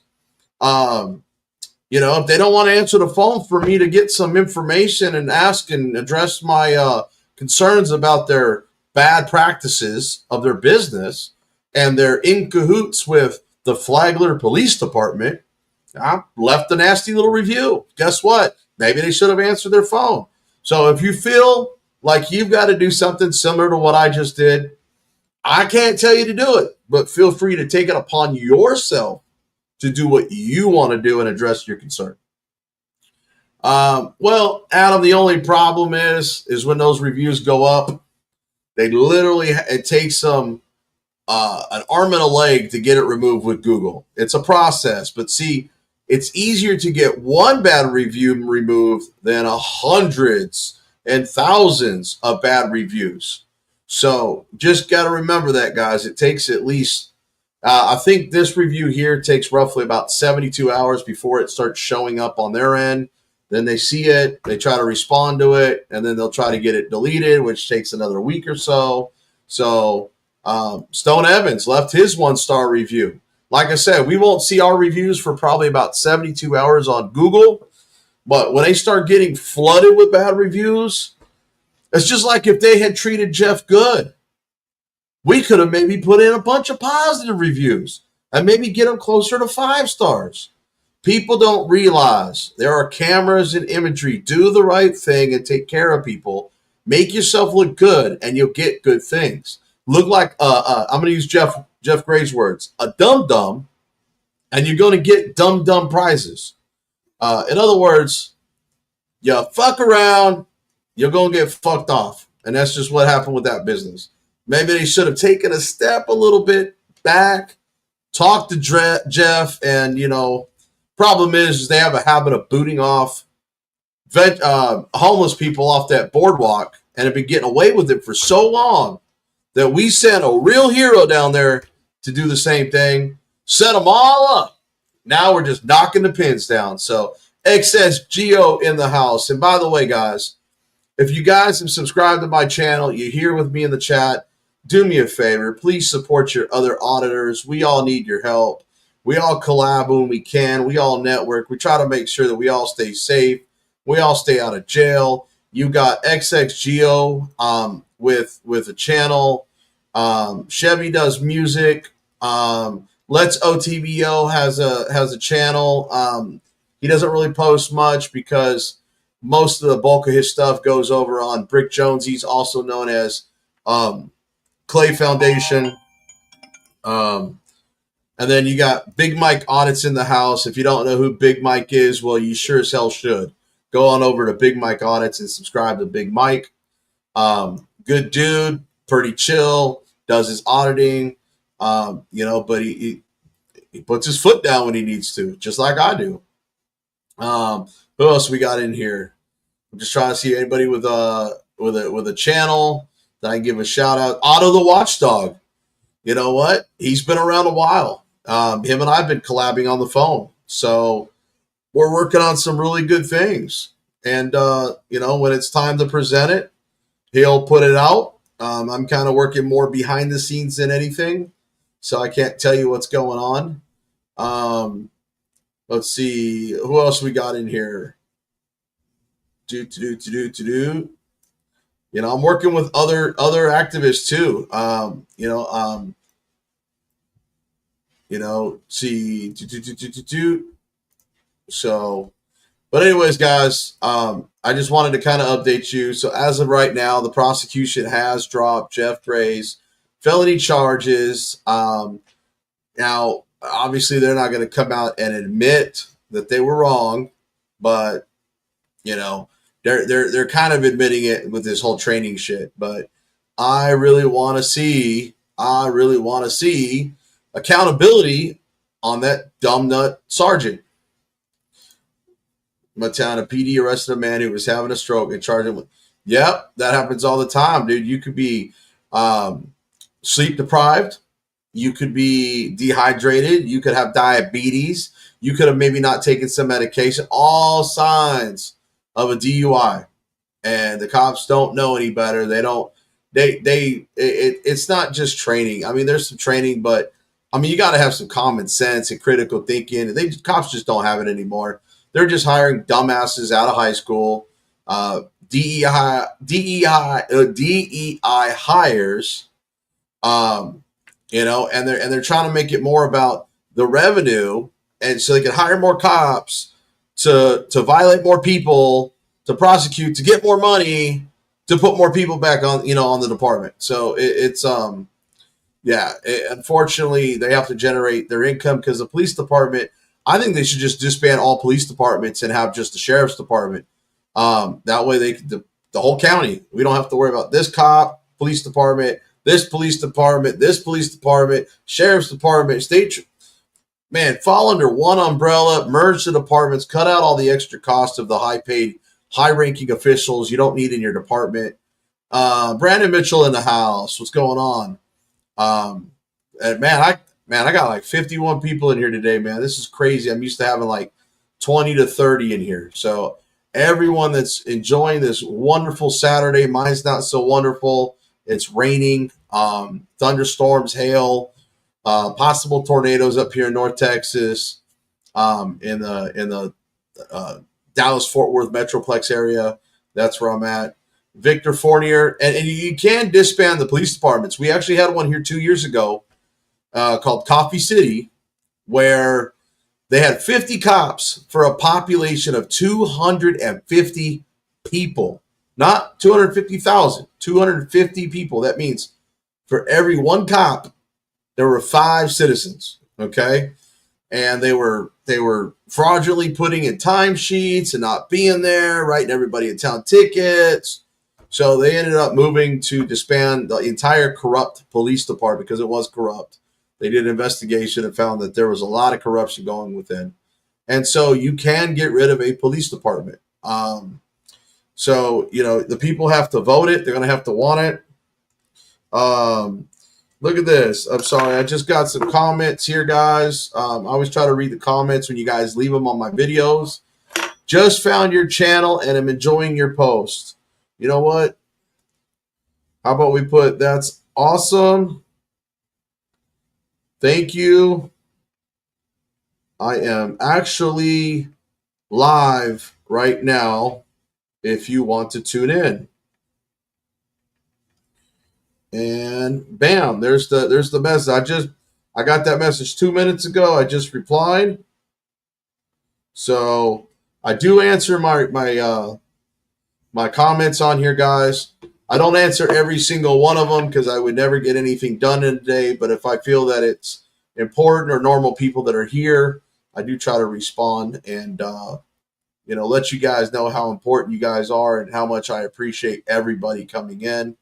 If they don't want to answer the phone for me to get some information and ask and address my concerns about their bad practices of their business and they're in cahoots with the Flagler Police Department, I left a nasty little review. Guess what? Maybe they should have answered their phone. So if you feel like you've got to do something similar to what I just did, I can't tell you to do it, but feel free to take it upon yourself to do what you want to do and address your concern. Well, Adam, the only problem is when those reviews go up, they literally, it takes them an arm and a leg to get it removed with Google. It's a process, but see, it's easier to get one bad review removed than hundreds and thousands of bad reviews. So just got to remember that, guys. It takes at least, I think this review here takes roughly about 72 hours before it starts showing up on their end. Then they see it, they try to respond to it, and then they'll try to get it deleted, which takes another week or so. So Stone Evans left his 1-star review. Like I said, we won't see our reviews for probably about 72 hours on Google. But when they start getting flooded with bad reviews, it's just like if they had treated Jeff good. We could have maybe put in a bunch of positive reviews and maybe get them closer to 5 stars. People don't realize there are cameras and imagery. Do the right thing and take care of people. Make yourself look good and you'll get good things. Look like, I'm going to use Jeff Gray's words, a dum-dum, and you're going to get dum-dum prizes. In other words, you fuck around, you're going to get fucked off. And that's just what happened with that business. Maybe they should have taken a step a little bit back, talked to Jeff, and, problem is they have a habit of booting off homeless people off that boardwalk and have been getting away with it for so long that we sent a real hero down there to do the same thing, set them all up. Now we're just knocking the pins down. So XSGO in the house. And by the way, guys, if you guys have subscribed to my channel, you're here with me in the chat, do me a favor. Please support your other auditors. We all need your help. We all collab when we can. We all network. We try to make sure that we all stay safe. We all stay out of jail. You got XXGO with a channel. Chevy does music. Let's OTBO has a channel. He doesn't really post much because most of the bulk of his stuff goes over on Brick Jones. He's also known as Clay Foundation. And then you got Big Mike Audits in the house. If you don't know who Big Mike is, well, you sure as hell should. Go on over to Big Mike Audits and subscribe to Big Mike. Good dude, pretty chill, does his auditing, but he puts his foot down when he needs to, just like I do. Who else we got in here? I'm just trying to see anybody with a channel. I give a shout out. Otto the Watchdog. You know what? He's been around a while. Him and I have been collabing on the phone. So we're working on some really good things. And, when it's time to present it, he'll put it out. I'm kind of working more behind the scenes than anything. So I can't tell you what's going on. Let's see. Who else we got in here? I'm working with other activists too. So, but anyways, guys, I just wanted to kind of update you. So as of right now, the prosecution has dropped Jeff Gray's felony charges. Now, obviously, they're not going to come out and admit that they were wrong, but they're kind of admitting it with this whole training shit. But I really want to see accountability on that dumb nut sergeant. Montana PD arrested a man who was having a stroke and charged him with. Yep, that happens all the time, dude. You could be sleep deprived. You could be dehydrated. You could have diabetes. You could have maybe not taken some medication. All signs of a DUI. And the cops don't know any better. They don't. It's not just training. I mean, there's some training, but I mean, you got to have some common sense and critical thinking. Cops just don't have it anymore. They're just hiring dumbasses out of high school. DEI hires. And they're trying to make it more about the revenue, and so they can hire more cops to violate more people, to prosecute, to get more money, to put more people back on the department. So unfortunately, they have to generate their income because the police department. I think they should just disband all police departments and have just the sheriff's department. That way, the whole county. We don't have to worry about this cop, police department. This police department, sheriff's department, state, man, fall under one umbrella, merge the departments, cut out all the extra cost of the high-paid, high-ranking officials you don't need in your department. Brandon Mitchell in the house. What's going on? And I got like 51 people in here today, man. This is crazy. I'm used to having like 20 to 30 in here. So everyone that's enjoying this wonderful Saturday, mine's not so wonderful. It's raining, thunderstorms, hail, possible tornadoes up here in North Texas, in the Dallas-Fort Worth Metroplex area. That's where I'm at. Victor Fournier, and you can disband the police departments. We actually had one here 2 years ago called Coffee City, where they had 50 cops for a population of 250 people. Not 250,000, 250 people. That means for every one cop, there were 5 citizens. Okay, and they were fraudulently putting in timesheets and not being there, writing everybody in town tickets. So they ended up moving to disband the entire corrupt police department because it was corrupt. They did an investigation and found that there was a lot of corruption going within, and so you can get rid of a police department. So, the people have to vote it. They're going to have to want it. Look at this. I'm sorry. I just got some comments here, guys. I always try to read the comments when you guys leave them on my videos. Just found your channel and I'm enjoying your post. You know what? How about we put, that's awesome. Thank you. I am actually live right now if you want to tune in. And bam, there's the message. I got that message 2 minutes ago. I just replied. So I do answer my comments on here, guys. I don't answer every single one of them because I would never get anything done in a day. But if I feel that it's important or normal people that are here, I do try to respond and let you guys know how important you guys are and how much I appreciate everybody coming in.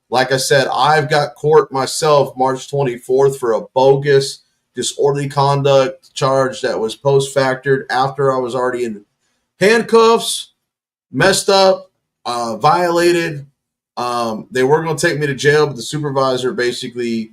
Like I said, I've got court myself March 24th for a bogus disorderly conduct charge that was post-factored after I was already in handcuffs, messed up, violated, They were going to take me to jail, but the supervisor basically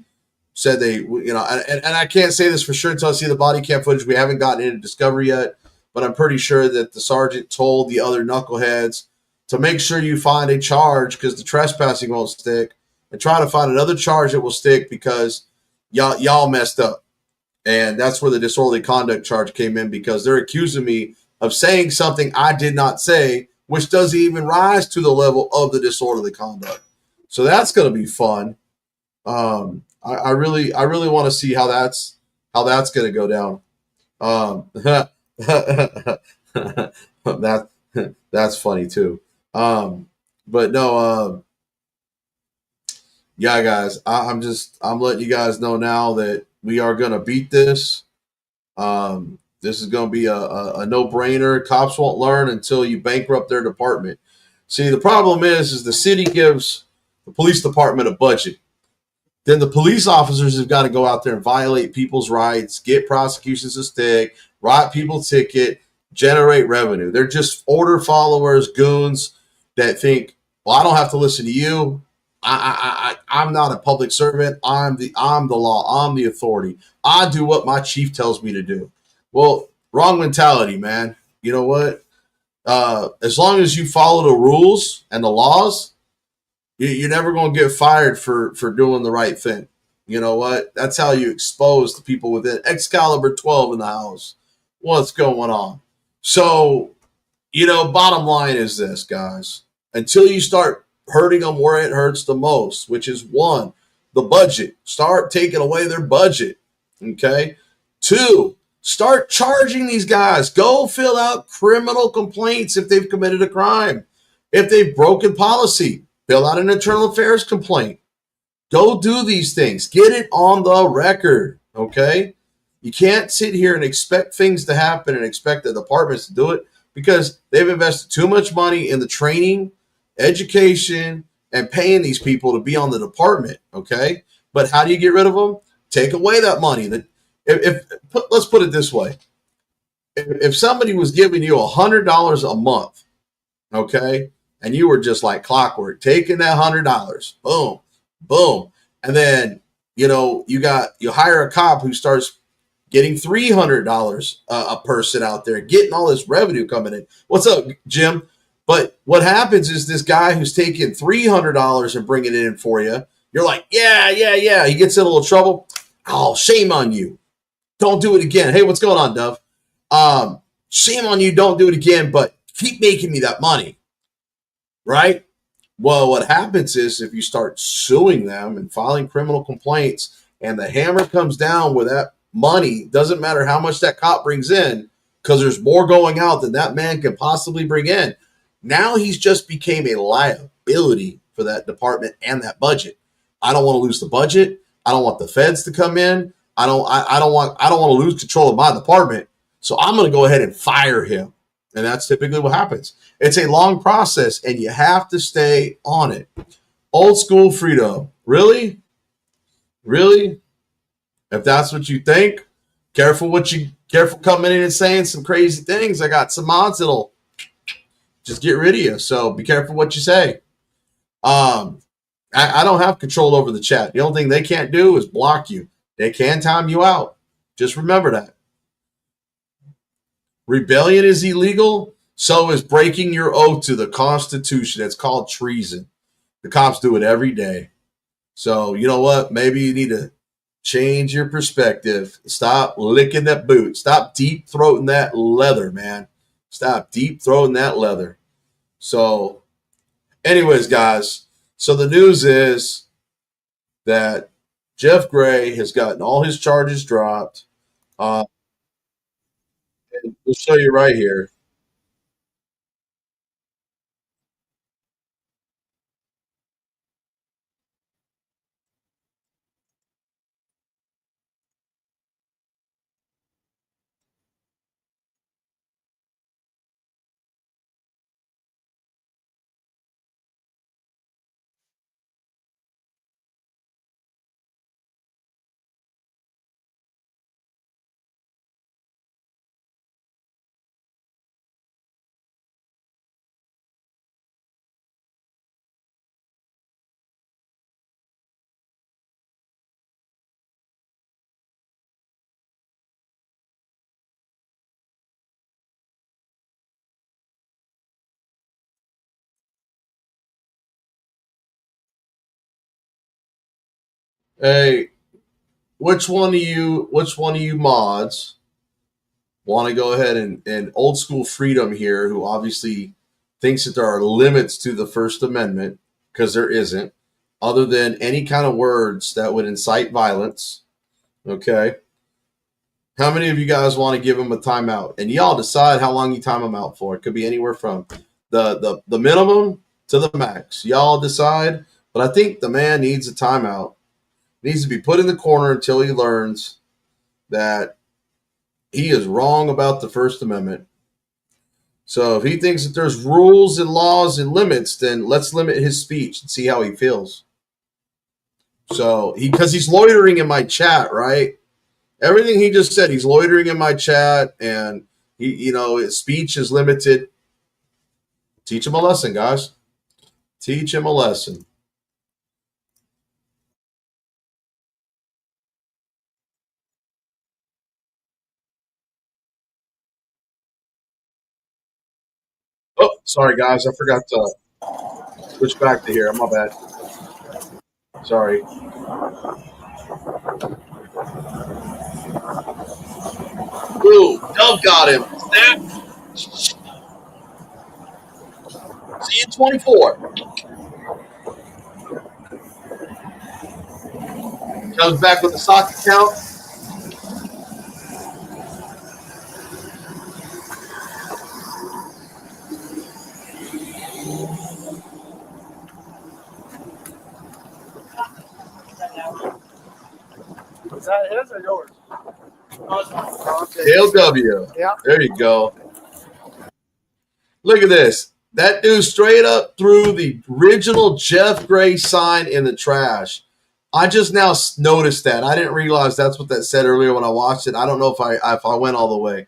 said they, and I can't say this for sure until I see the body cam footage. We haven't gotten into discovery yet, but I'm pretty sure that the sergeant told the other knuckleheads to make sure you find a charge because the trespassing won't stick, and try to find another charge that will stick because y'all messed up. And that's where the disorderly conduct charge came in, because they're accusing me of saying something I did not say, which doesn't even rise to the level of the disorderly conduct. So that's going to be fun. I really want to see how that's going to go down. That that's funny too. But no, yeah, guys, I'm letting you guys know now that we are going to beat this. This is going to be a no-brainer. Cops won't learn until you bankrupt their department. See, the problem is the city gives the police department a budget. Then the police officers have got to go out there and violate people's rights, get prosecutions to stick, write people ticket, generate revenue. They're just order followers, goons that think, well, I don't have to listen to you. I'm not a public servant. I'm the law. I'm the authority. I do what my chief tells me to do. Well, wrong mentality, man. You know what? As long as you follow the rules and the laws, you're never going to get fired for doing the right thing. You know what? That's how you expose the people within. Excalibur 12 in the house. What's going on? So, bottom line is this, guys. Until you start hurting them where it hurts the most, which is one, the budget. Start taking away their budget. Okay? Two, start charging these guys. Go fill out criminal complaints if they've committed a crime. If they've broken policy, fill out an internal affairs complaint. Go do these things. Get it on the record, okay? You can't sit here and expect things to happen and expect the departments to do it, because they've invested too much money in the training, education, and paying these people to be on the department, okay? But how do you get rid of them? Take away that money. Let's put it this way. If somebody was giving you $100 a month, okay, and you were just like clockwork, taking that $100, boom, boom, and then you hire a cop who starts getting $300 a person out there, getting all this revenue coming in. What's up, Jim? But what happens is this guy who's taking $300 and bringing it in for you, you're like, yeah. He gets in a little trouble. Oh, shame on you. Don't do it again. Hey, what's going on, Dove? Shame on you. Don't do it again, but keep making me that money. Right? Well, what happens is if you start suing them and filing criminal complaints and the hammer comes down with that money, doesn't matter how much that cop brings in, because there's more going out than that man can possibly bring in. Now he's just became a liability for that department and that budget. I don't want to lose the budget. I don't want the feds to come in. I don't want to lose control of my department. So I'm going to go ahead and fire him. And that's typically what happens. It's a long process, and you have to stay on it. Old school Frito. Really? Really? If that's what you think, careful coming in and saying some crazy things. I got some mods that'll just get rid of you. So be careful what you say. I don't have control over the chat. The only thing they can't do is block you. They can time you out. Just remember that. Rebellion is illegal. So is breaking your oath to the Constitution. It's called treason. The cops do it every day. So you know what? Maybe you need to change your perspective. Stop licking that boot. Stop deep throating that leather, man. Stop deep throating that leather. So, anyways, guys. So the news is that Jeff Gray has gotten all his charges dropped. We'll show you right here. Hey, which one of you mods want to go ahead and old school freedom here, who obviously thinks that there are limits to the First Amendment, because there isn't, other than any kind of words that would incite violence. Okay. How many of you guys want to give him a timeout? And y'all decide how long you time him out for. It could be anywhere from the minimum to the max. Y'all decide. But I think the man needs a timeout. He needs to be put in the corner until he learns that he is wrong about the First Amendment. So if he thinks that there's rules and laws and limits, then let's limit his speech and see how he feels. So because he's loitering in my chat, right? Everything he just said, he's loitering in my chat, and his speech is limited. Teach him a lesson, guys. Teach him a lesson. Oh, sorry, guys. I forgot to switch back to here. My bad. Sorry. Ooh, Dove got him. Snap. See you 24. Comes back with the stock account. Is that his or yours? Dale W. Yeah. There you go. Look at this. That dude straight up threw the original Jeff Gray sign in the trash. I just now noticed that. I didn't realize that's what that said earlier when I watched it. I don't know if I went all the way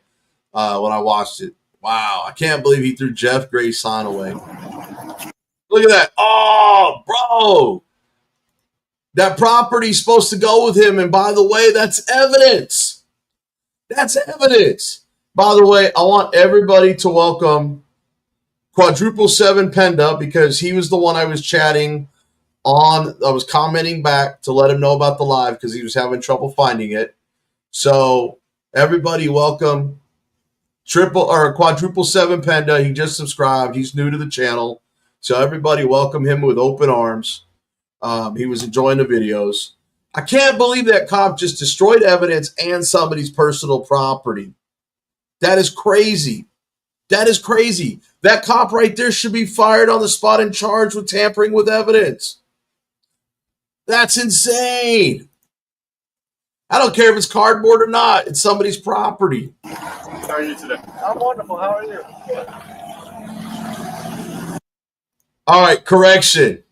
when I watched it. Wow. I can't believe he threw Jeff Gray's sign away. Look at that. Oh, bro. That property's supposed to go with him. And by the way, that's evidence. That's evidence. By the way, I want everybody to welcome Quadruple 7 Penda, because he was the one I was chatting on. I was commenting back to let him know about the live because he was having trouble finding it. So everybody welcome Quadruple 7 Penda. He just subscribed. He's new to the channel. So everybody welcome him with open arms. He was enjoying the videos. I can't believe that cop just destroyed evidence and somebody's personal property. That is crazy. That is crazy. That cop right there should be fired on the spot and charged with tampering with evidence. That's insane. I don't care if it's cardboard or not. It's somebody's property. How are you today? I'm wonderful. How are you? All right, correction.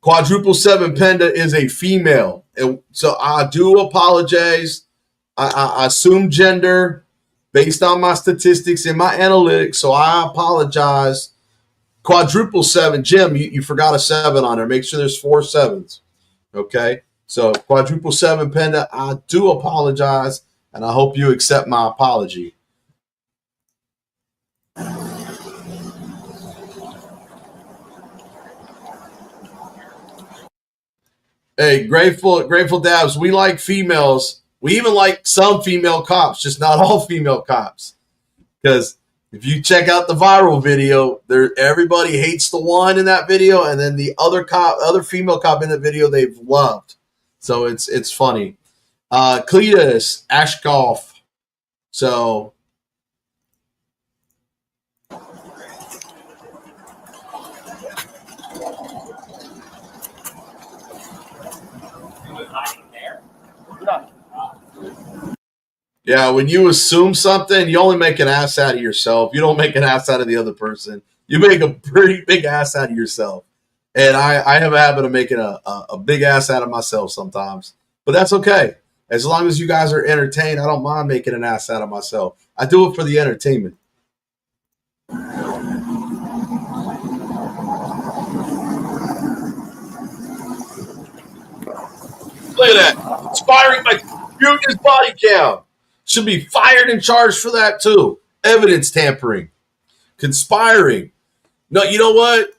Quadruple 7 Penda is a female. And so I do apologize. I assume gender based on my statistics and my analytics, so I apologize. Quadruple 7, Jim, you forgot a 7 on there. Make sure there's 4 7s. Okay? So Quadruple 7 Penda, I do apologize, and I hope you accept my apology. Hey, Grateful Dabs, we like females. We even like some female cops, just not all female cops. Because if you check out the viral video, everybody hates the one in that video, and then the other female cop in the video they've loved. So it's funny. Cletus Ashkoff. So yeah, when you assume something, you only make an ass out of yourself. You don't make an ass out of the other person. You make a pretty big ass out of yourself. And I have a habit of making a big ass out of myself sometimes. But that's okay. As long as you guys are entertained, I don't mind making an ass out of myself. I do it for the entertainment. Look at that. Inspiring by Junior's body count. Should be fired and charged for that too. Evidence tampering. Conspiring. No, you know what?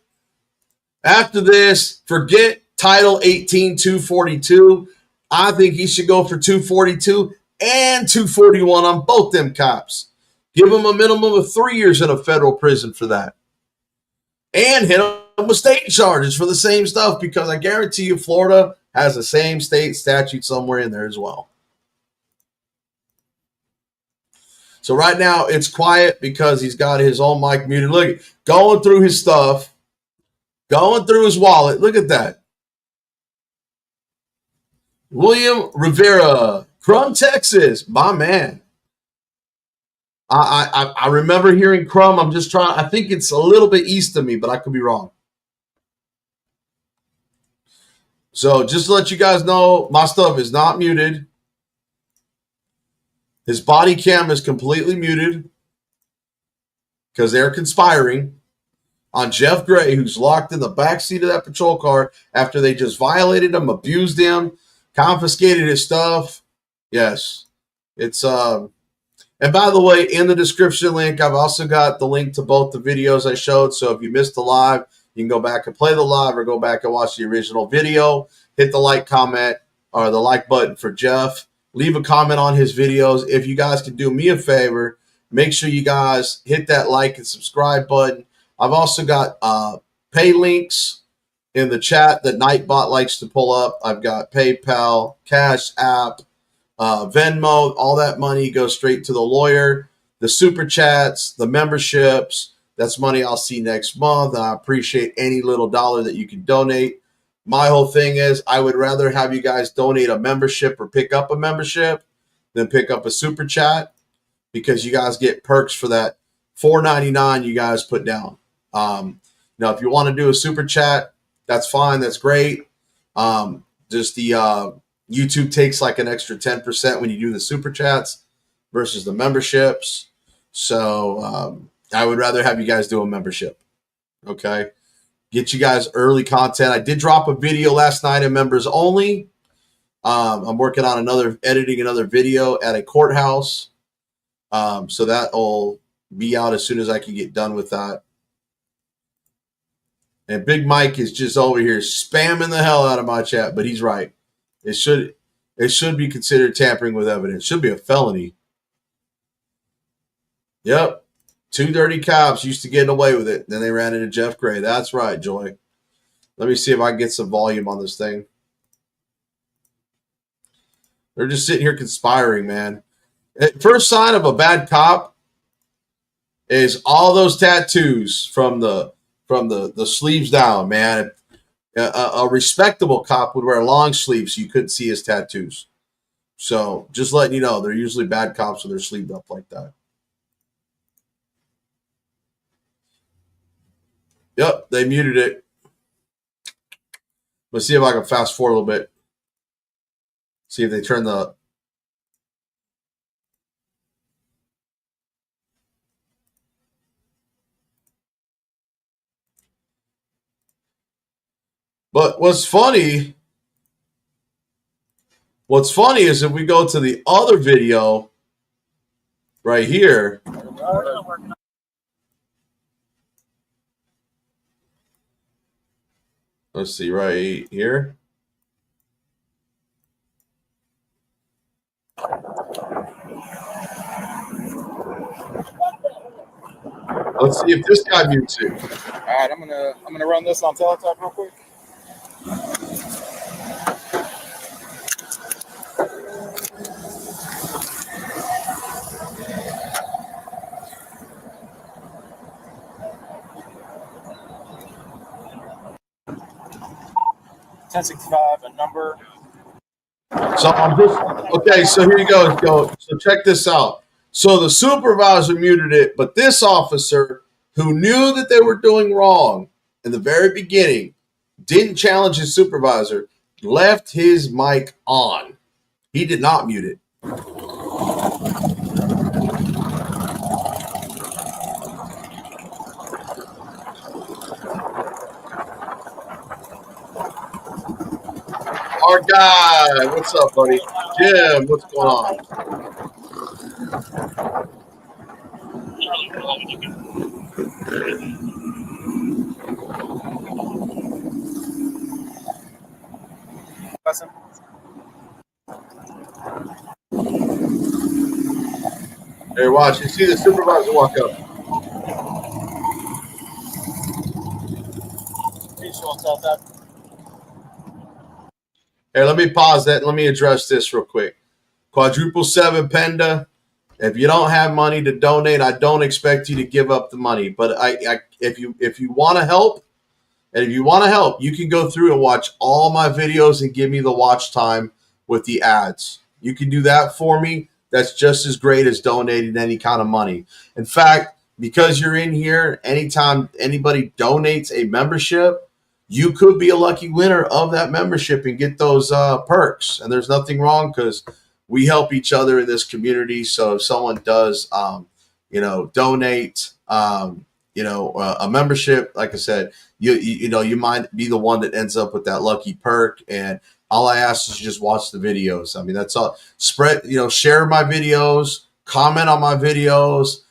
After this, forget Title 18, 242. I think he should go for 242 and 241 on both them cops. Give him a minimum of 3 years in a federal prison for that. And hit him with state charges for the same stuff, because I guarantee you Florida has the same state statute somewhere in there as well. So right now it's quiet because he's got his own mic muted. Look, going through his stuff, going through his wallet. Look at that. William Rivera, Crum, Texas, my man. I remember hearing Crum. I'm just trying. I think it's a little bit east of me, but I could be wrong. So just to let you guys know, my stuff is not muted. His body cam is completely muted because they're conspiring on Jeff Gray, who's locked in the backseat of that patrol car after they just violated him, abused him, confiscated his stuff. Yes. It's and by the way, in the description link, I've also got the link to both the videos I showed. So if you missed the live, you can go back and play the live or go back and watch the original video. Hit the like comment or the like button for Jeff. Leave a comment on his videos. If you guys can do me a favor, make sure you guys hit that like and subscribe button. I've also got pay links in the chat that Nightbot likes to pull up. I've got PayPal, Cash App, Venmo. All that money goes straight to the lawyer. The super chats, the memberships, that's money I'll see next month. I appreciate any little dollar that you can donate. My whole thing is I would rather have you guys donate a membership or pick up a membership than pick up a super chat, because you guys get perks for that $4.99 you guys put down. Now, if you want to do a super chat, that's fine. That's great. Just the YouTube takes like an extra 10% when you do the super chats versus the memberships. So I would rather have you guys do a membership. Okay. Get you guys early content. I did drop a video last night in members only. I'm working on editing another video at a courthouse. So that'll be out as soon as I can get done with that. And Big Mike is just over here spamming the hell out of my chat, but he's right. It should be considered tampering with evidence. It should be a felony. Yep. 2 dirty cops used to get away with it. Then they ran into Jeff Gray. That's right, Joy. Let me see if I can get some volume on this thing. They're just sitting here conspiring, man. First sign of a bad cop is all those tattoos from the sleeves down, man. A respectable cop would wear long sleeves so you couldn't see his tattoos. So just letting you know, they're usually bad cops when they're sleeved up like that. Yep, they muted it. Let's see if I can fast forward a little bit. See if they turn the... But what's funny is if we go to the other video right here. Let's see, right here. Let's see if this guy mutes it. All right, I'm gonna run this on teletype real quick. $1065, a number. So I'm just okay. So here you go. So check this out. So the supervisor muted it, but this officer who knew that they were doing wrong in the very beginning didn't challenge his supervisor, left his mic on. He did not mute it. Our guy, what's up, buddy? Jim, what's going on? Here, watch. You see the supervisor walk up. Here, let me pause that and let me address this real quick. Quadruple 7 Penda. If you don't have money to donate, I don't expect you to give up the money. But if you want to help, and if you want to help, you can go through and watch all my videos and give me the watch time with the ads. You can do that for me. That's just as great as donating any kind of money. In fact, because you're in here, anytime anybody donates a membership, you could be a lucky winner of that membership and get those perks. And there's nothing wrong because we help each other in this community. So if someone does, donate, a membership, like I said, you might be the one that ends up with that lucky perk. And all I ask is you just watch the videos. I mean, that's all. Share my videos, comment on my videos,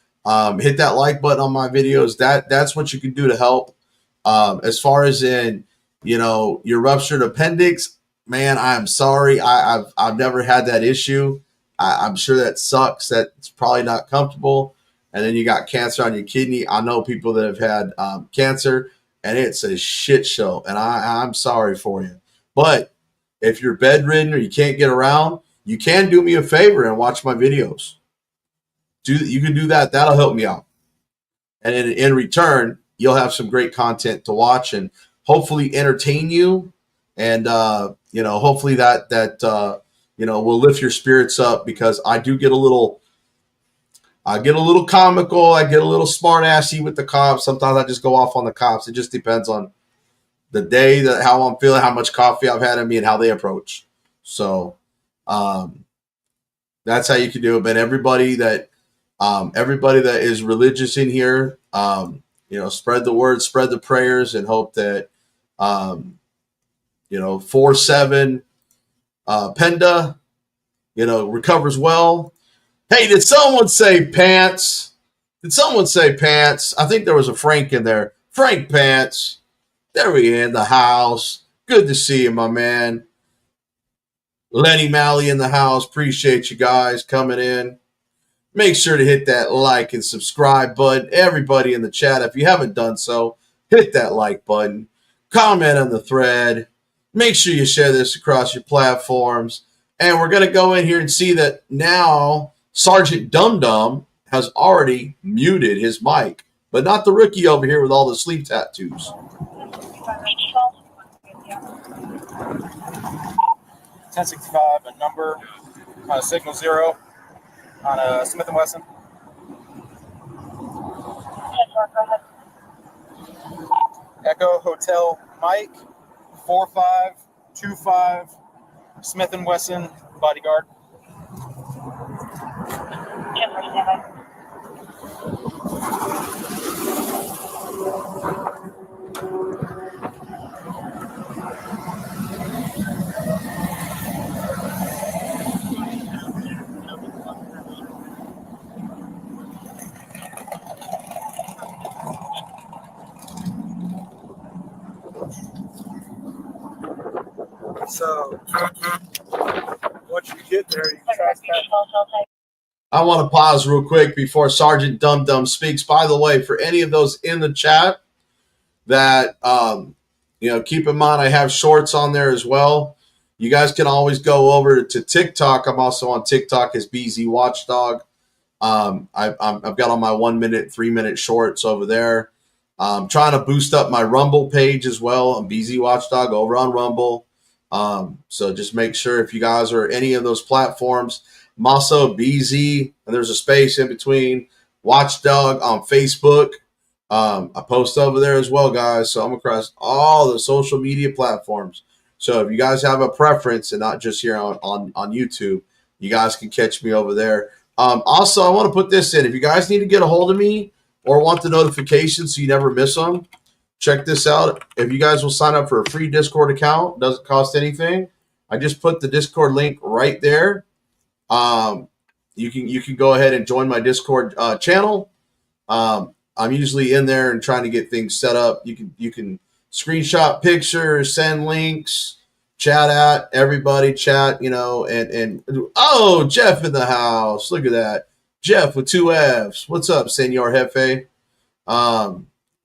hit that like button on my videos. That's what you can do to help. As far as in, your ruptured appendix, man, I'm sorry. I've never had that issue. I'm sure that sucks. That's probably not comfortable. And then you got cancer on your kidney. I know people that have had cancer, and it's a shit show. And I'm sorry for you. But if you're bedridden or you can't get around, you can do me a favor and watch my videos. You can do that. That'll help me out. And in return, you'll have some great content to watch and hopefully entertain you. And, hopefully that will lift your spirits up, because I get a little comical. I get a little smart assy with the cops. Sometimes I just go off on the cops. It just depends on the day, how I'm feeling, how much coffee I've had in me, and how they approach. So that's how you can do it. But everybody that is religious in here, spread the word, spread the prayers, and hope that 4-7 Penda, recovers well. Hey, did someone say Pants? Did someone say Pants? I think there was a Frank in there. Frank Pants. There we are in the house. Good to see you, my man. Lenny Malley in the house. Appreciate you guys coming in. Make sure to hit that like and subscribe button. Everybody in the chat, if you haven't done so, hit that like button. Comment on the thread. Make sure you share this across your platforms. And we're going to go in here and see that now Sergeant Dum Dum has already muted his mic, but not the rookie over here with all the sleep tattoos. 1065, a number, signal 0 on a Smith & Wesson. Echo Hotel Mike, 4525, Smith & Wesson, bodyguard. So, once you get there, you trespass. I want to pause real quick before Sergeant Dum Dum speaks. By the way, for any of those in the chat that, keep in mind I have shorts on there as well. You guys can always go over to TikTok. I'm also on TikTok as BZ Watchdog. I've got on my 1 minute, 3 minute shorts over there. I'm trying to boost up my Rumble page as well. I'm BZ Watchdog over on Rumble. So just make sure if you guys are any of those platforms, I'm also BZ, and there's a space in between, Watchdog on Facebook. I post over there as well, guys. So I'm across all the social media platforms. So if you guys have a preference and not just here on YouTube, you guys can catch me over there. Also, I want to put this in. If you guys need to get a hold of me or want the notifications so you never miss them, check this out. If you guys will sign up for a free Discord account, doesn't cost anything. I just put the Discord link right there. You can go ahead and join my Discord channel. I'm usually in there and trying to get things set up. You can screenshot pictures, send links, chat at everybody, chat, and oh, Jeff in the house. Look at that. Jeff with 2 F's. What's up, Senor Jefe?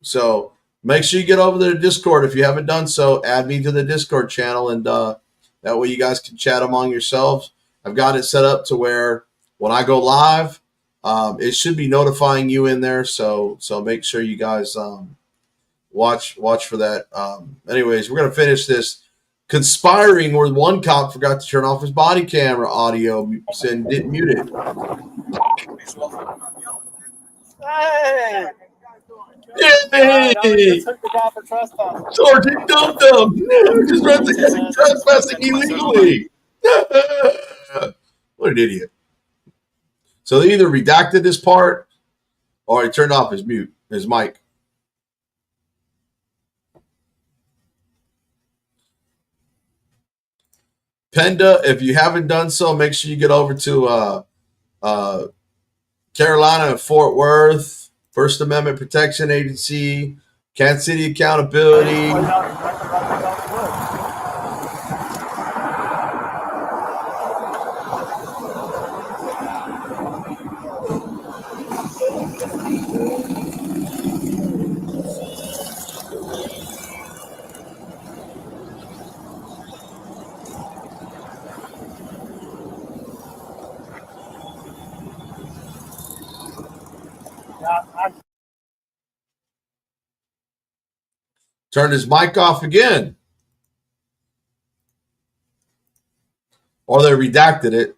So make sure you get over to the Discord. If you haven't done so, add me to the Discord channel, and that way you guys can chat among yourselves. I've got it set up to where when I go live, it should be notifying you in there. So make sure you guys watch for that. Anyways, we're gonna finish this conspiring where one cop forgot to turn off his body camera audio and didn't mute it. Hey! Hey! Took the guy for trespassing. Sergeant Dum Dum just trespassing illegally. What an idiot. So they either redacted this part or he turned off his mic. Penda, if you haven't done so, make sure you get over to Carolina and Fort Worth, First Amendment Protection Agency, Kansas City Accountability. Turned his mic off again. Or they redacted it.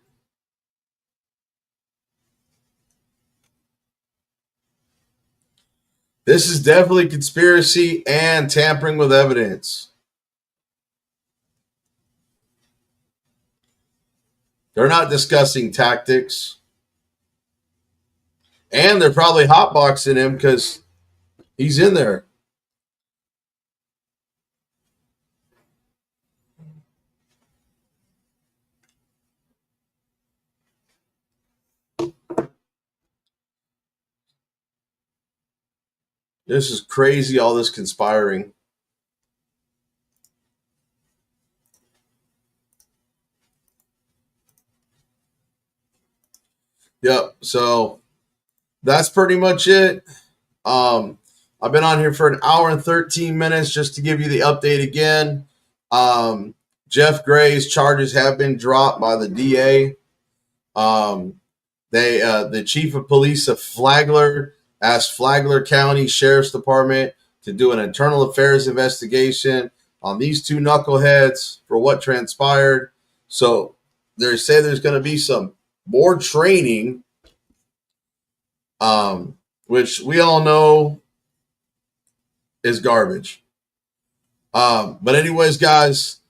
This is definitely conspiracy and tampering with evidence. They're not discussing tactics. And they're probably hotboxing him because he's in there. This is crazy, all this conspiring. Yep, so that's pretty much it. I've been on here for an hour and 13 minutes just to give you the update again. Jeff Gray's charges have been dropped by the DA. The chief of police of Flagler asked Flagler County Sheriff's Department to do an internal affairs investigation on these two knuckleheads for what transpired. So they say there's going to be some more training, which we all know is garbage. But anyways, guys,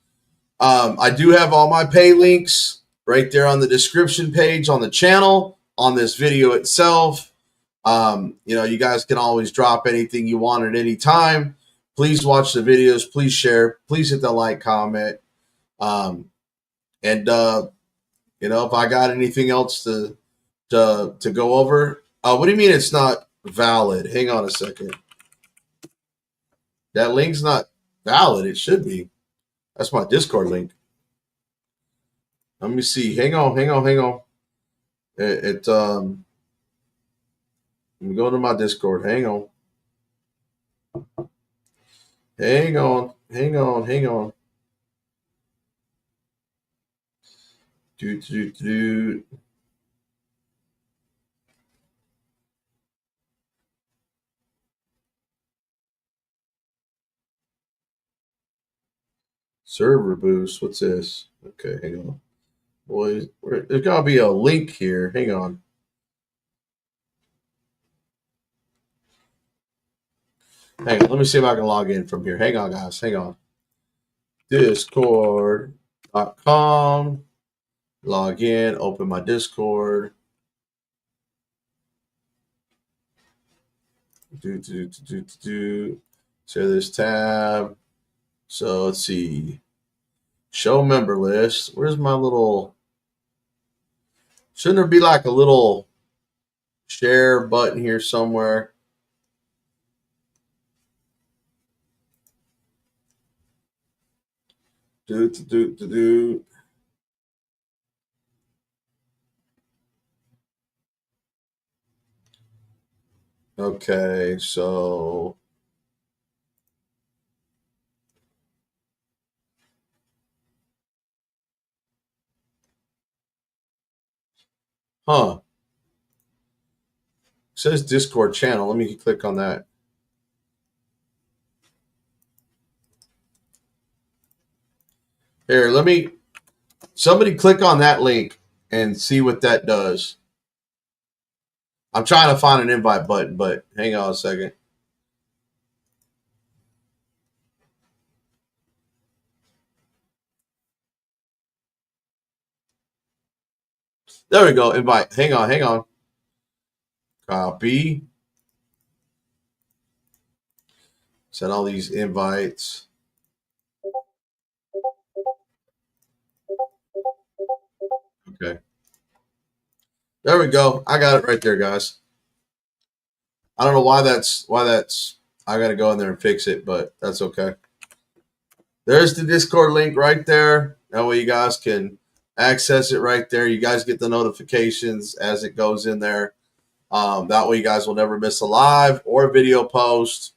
I do have all my pay links right there on the description page on the channel, on this video itself. You guys can always drop anything you want at any time. Please watch the videos. Please share. Please hit the like, comment. If I got anything else to go over. What do you mean it's not valid? Hang on a second. That link's not valid. It should be. That's my Discord link. Let me see. Hang on. Let me go to my Discord. Hang on. Do. Server boost. What's this? Okay, hang on. Boys, there's got to be a link here. Hang on. Hang on. Let me see if I can log in from here. Hang on, guys. Hang on. Discord.com. Log in. Open my Discord. Share this tab. So let's see. Show member list. Where's my little... Shouldn't there be like a little share button here somewhere? Okay, so it says Discord channel. Let me click on that. Here, somebody click on that link and see what that does. I'm trying to find an invite button, but hang on a second. There we go. Invite. Hang on. Copy. Send all these invites. Okay. There we go. I got it right there, guys. I don't know why that's I got to go in there and fix it, but that's okay. There's the Discord link right there. That way you guys can access it right there. You guys get the notifications as it goes in there. That way you guys will never miss a live or a video post.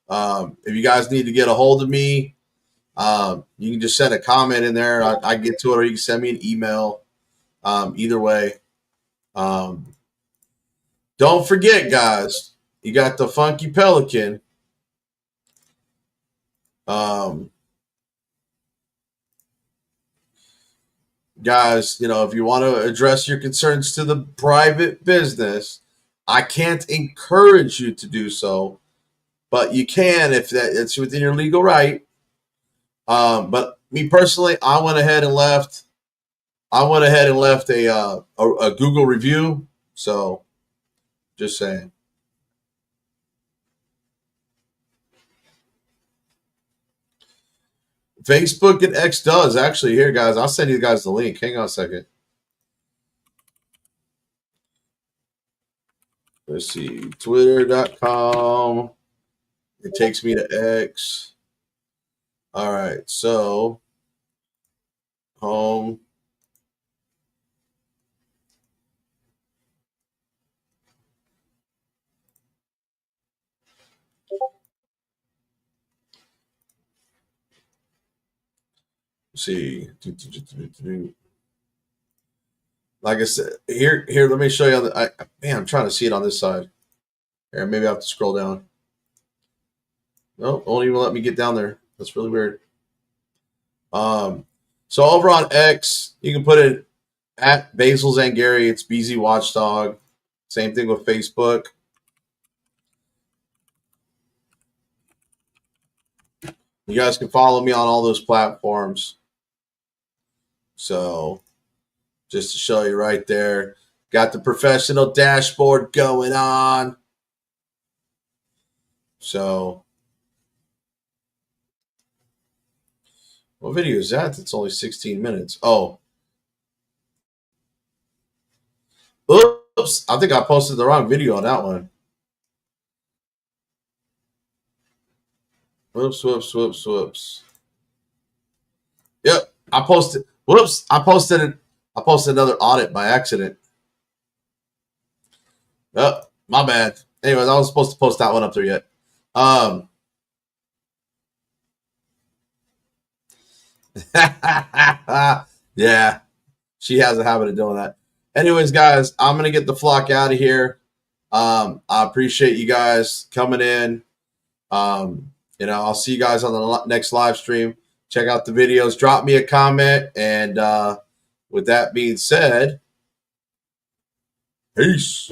If you guys need to get a hold of me, you can just send a comment in there. I get to it, or you can send me an email. Either way. Don't forget, guys, you got the Funky Pelican. Guys, you know, if you want to address your concerns to the private business, I can't encourage you to do so, but you can if it's within your legal right. But me personally, I went ahead and left a Google review. So just saying. Facebook and X does actually. Here, guys, I'll send you guys the link. Hang on a second. Let's see, twitter.com. It takes me to X. All right, so home. Let's see. Like I said, here, let me show you. Man, I'm trying to see it on this side. Here, maybe I have to scroll down. Nope, won't even let me get down there. That's really weird. So over on X, you can put it at Basil Zangari. It's BZ Watchdog. Same thing with Facebook. You guys can follow me on all those platforms. So just to show you right there, got the professional dashboard going on. So what video is that? It's only 16 minutes. Oh. Oops. I think I posted the wrong video on that one. Whoops. Yep. I posted another audit by accident. Oh, my bad. Anyways, I was supposed to post that one up there yet. Yeah, she has a habit of doing that. Anyways, guys, I'm gonna get the flock out of here. I appreciate you guys coming in. You know, I'll see you guys on the next live stream. Check out the videos. Drop me a comment. And with that being said, peace.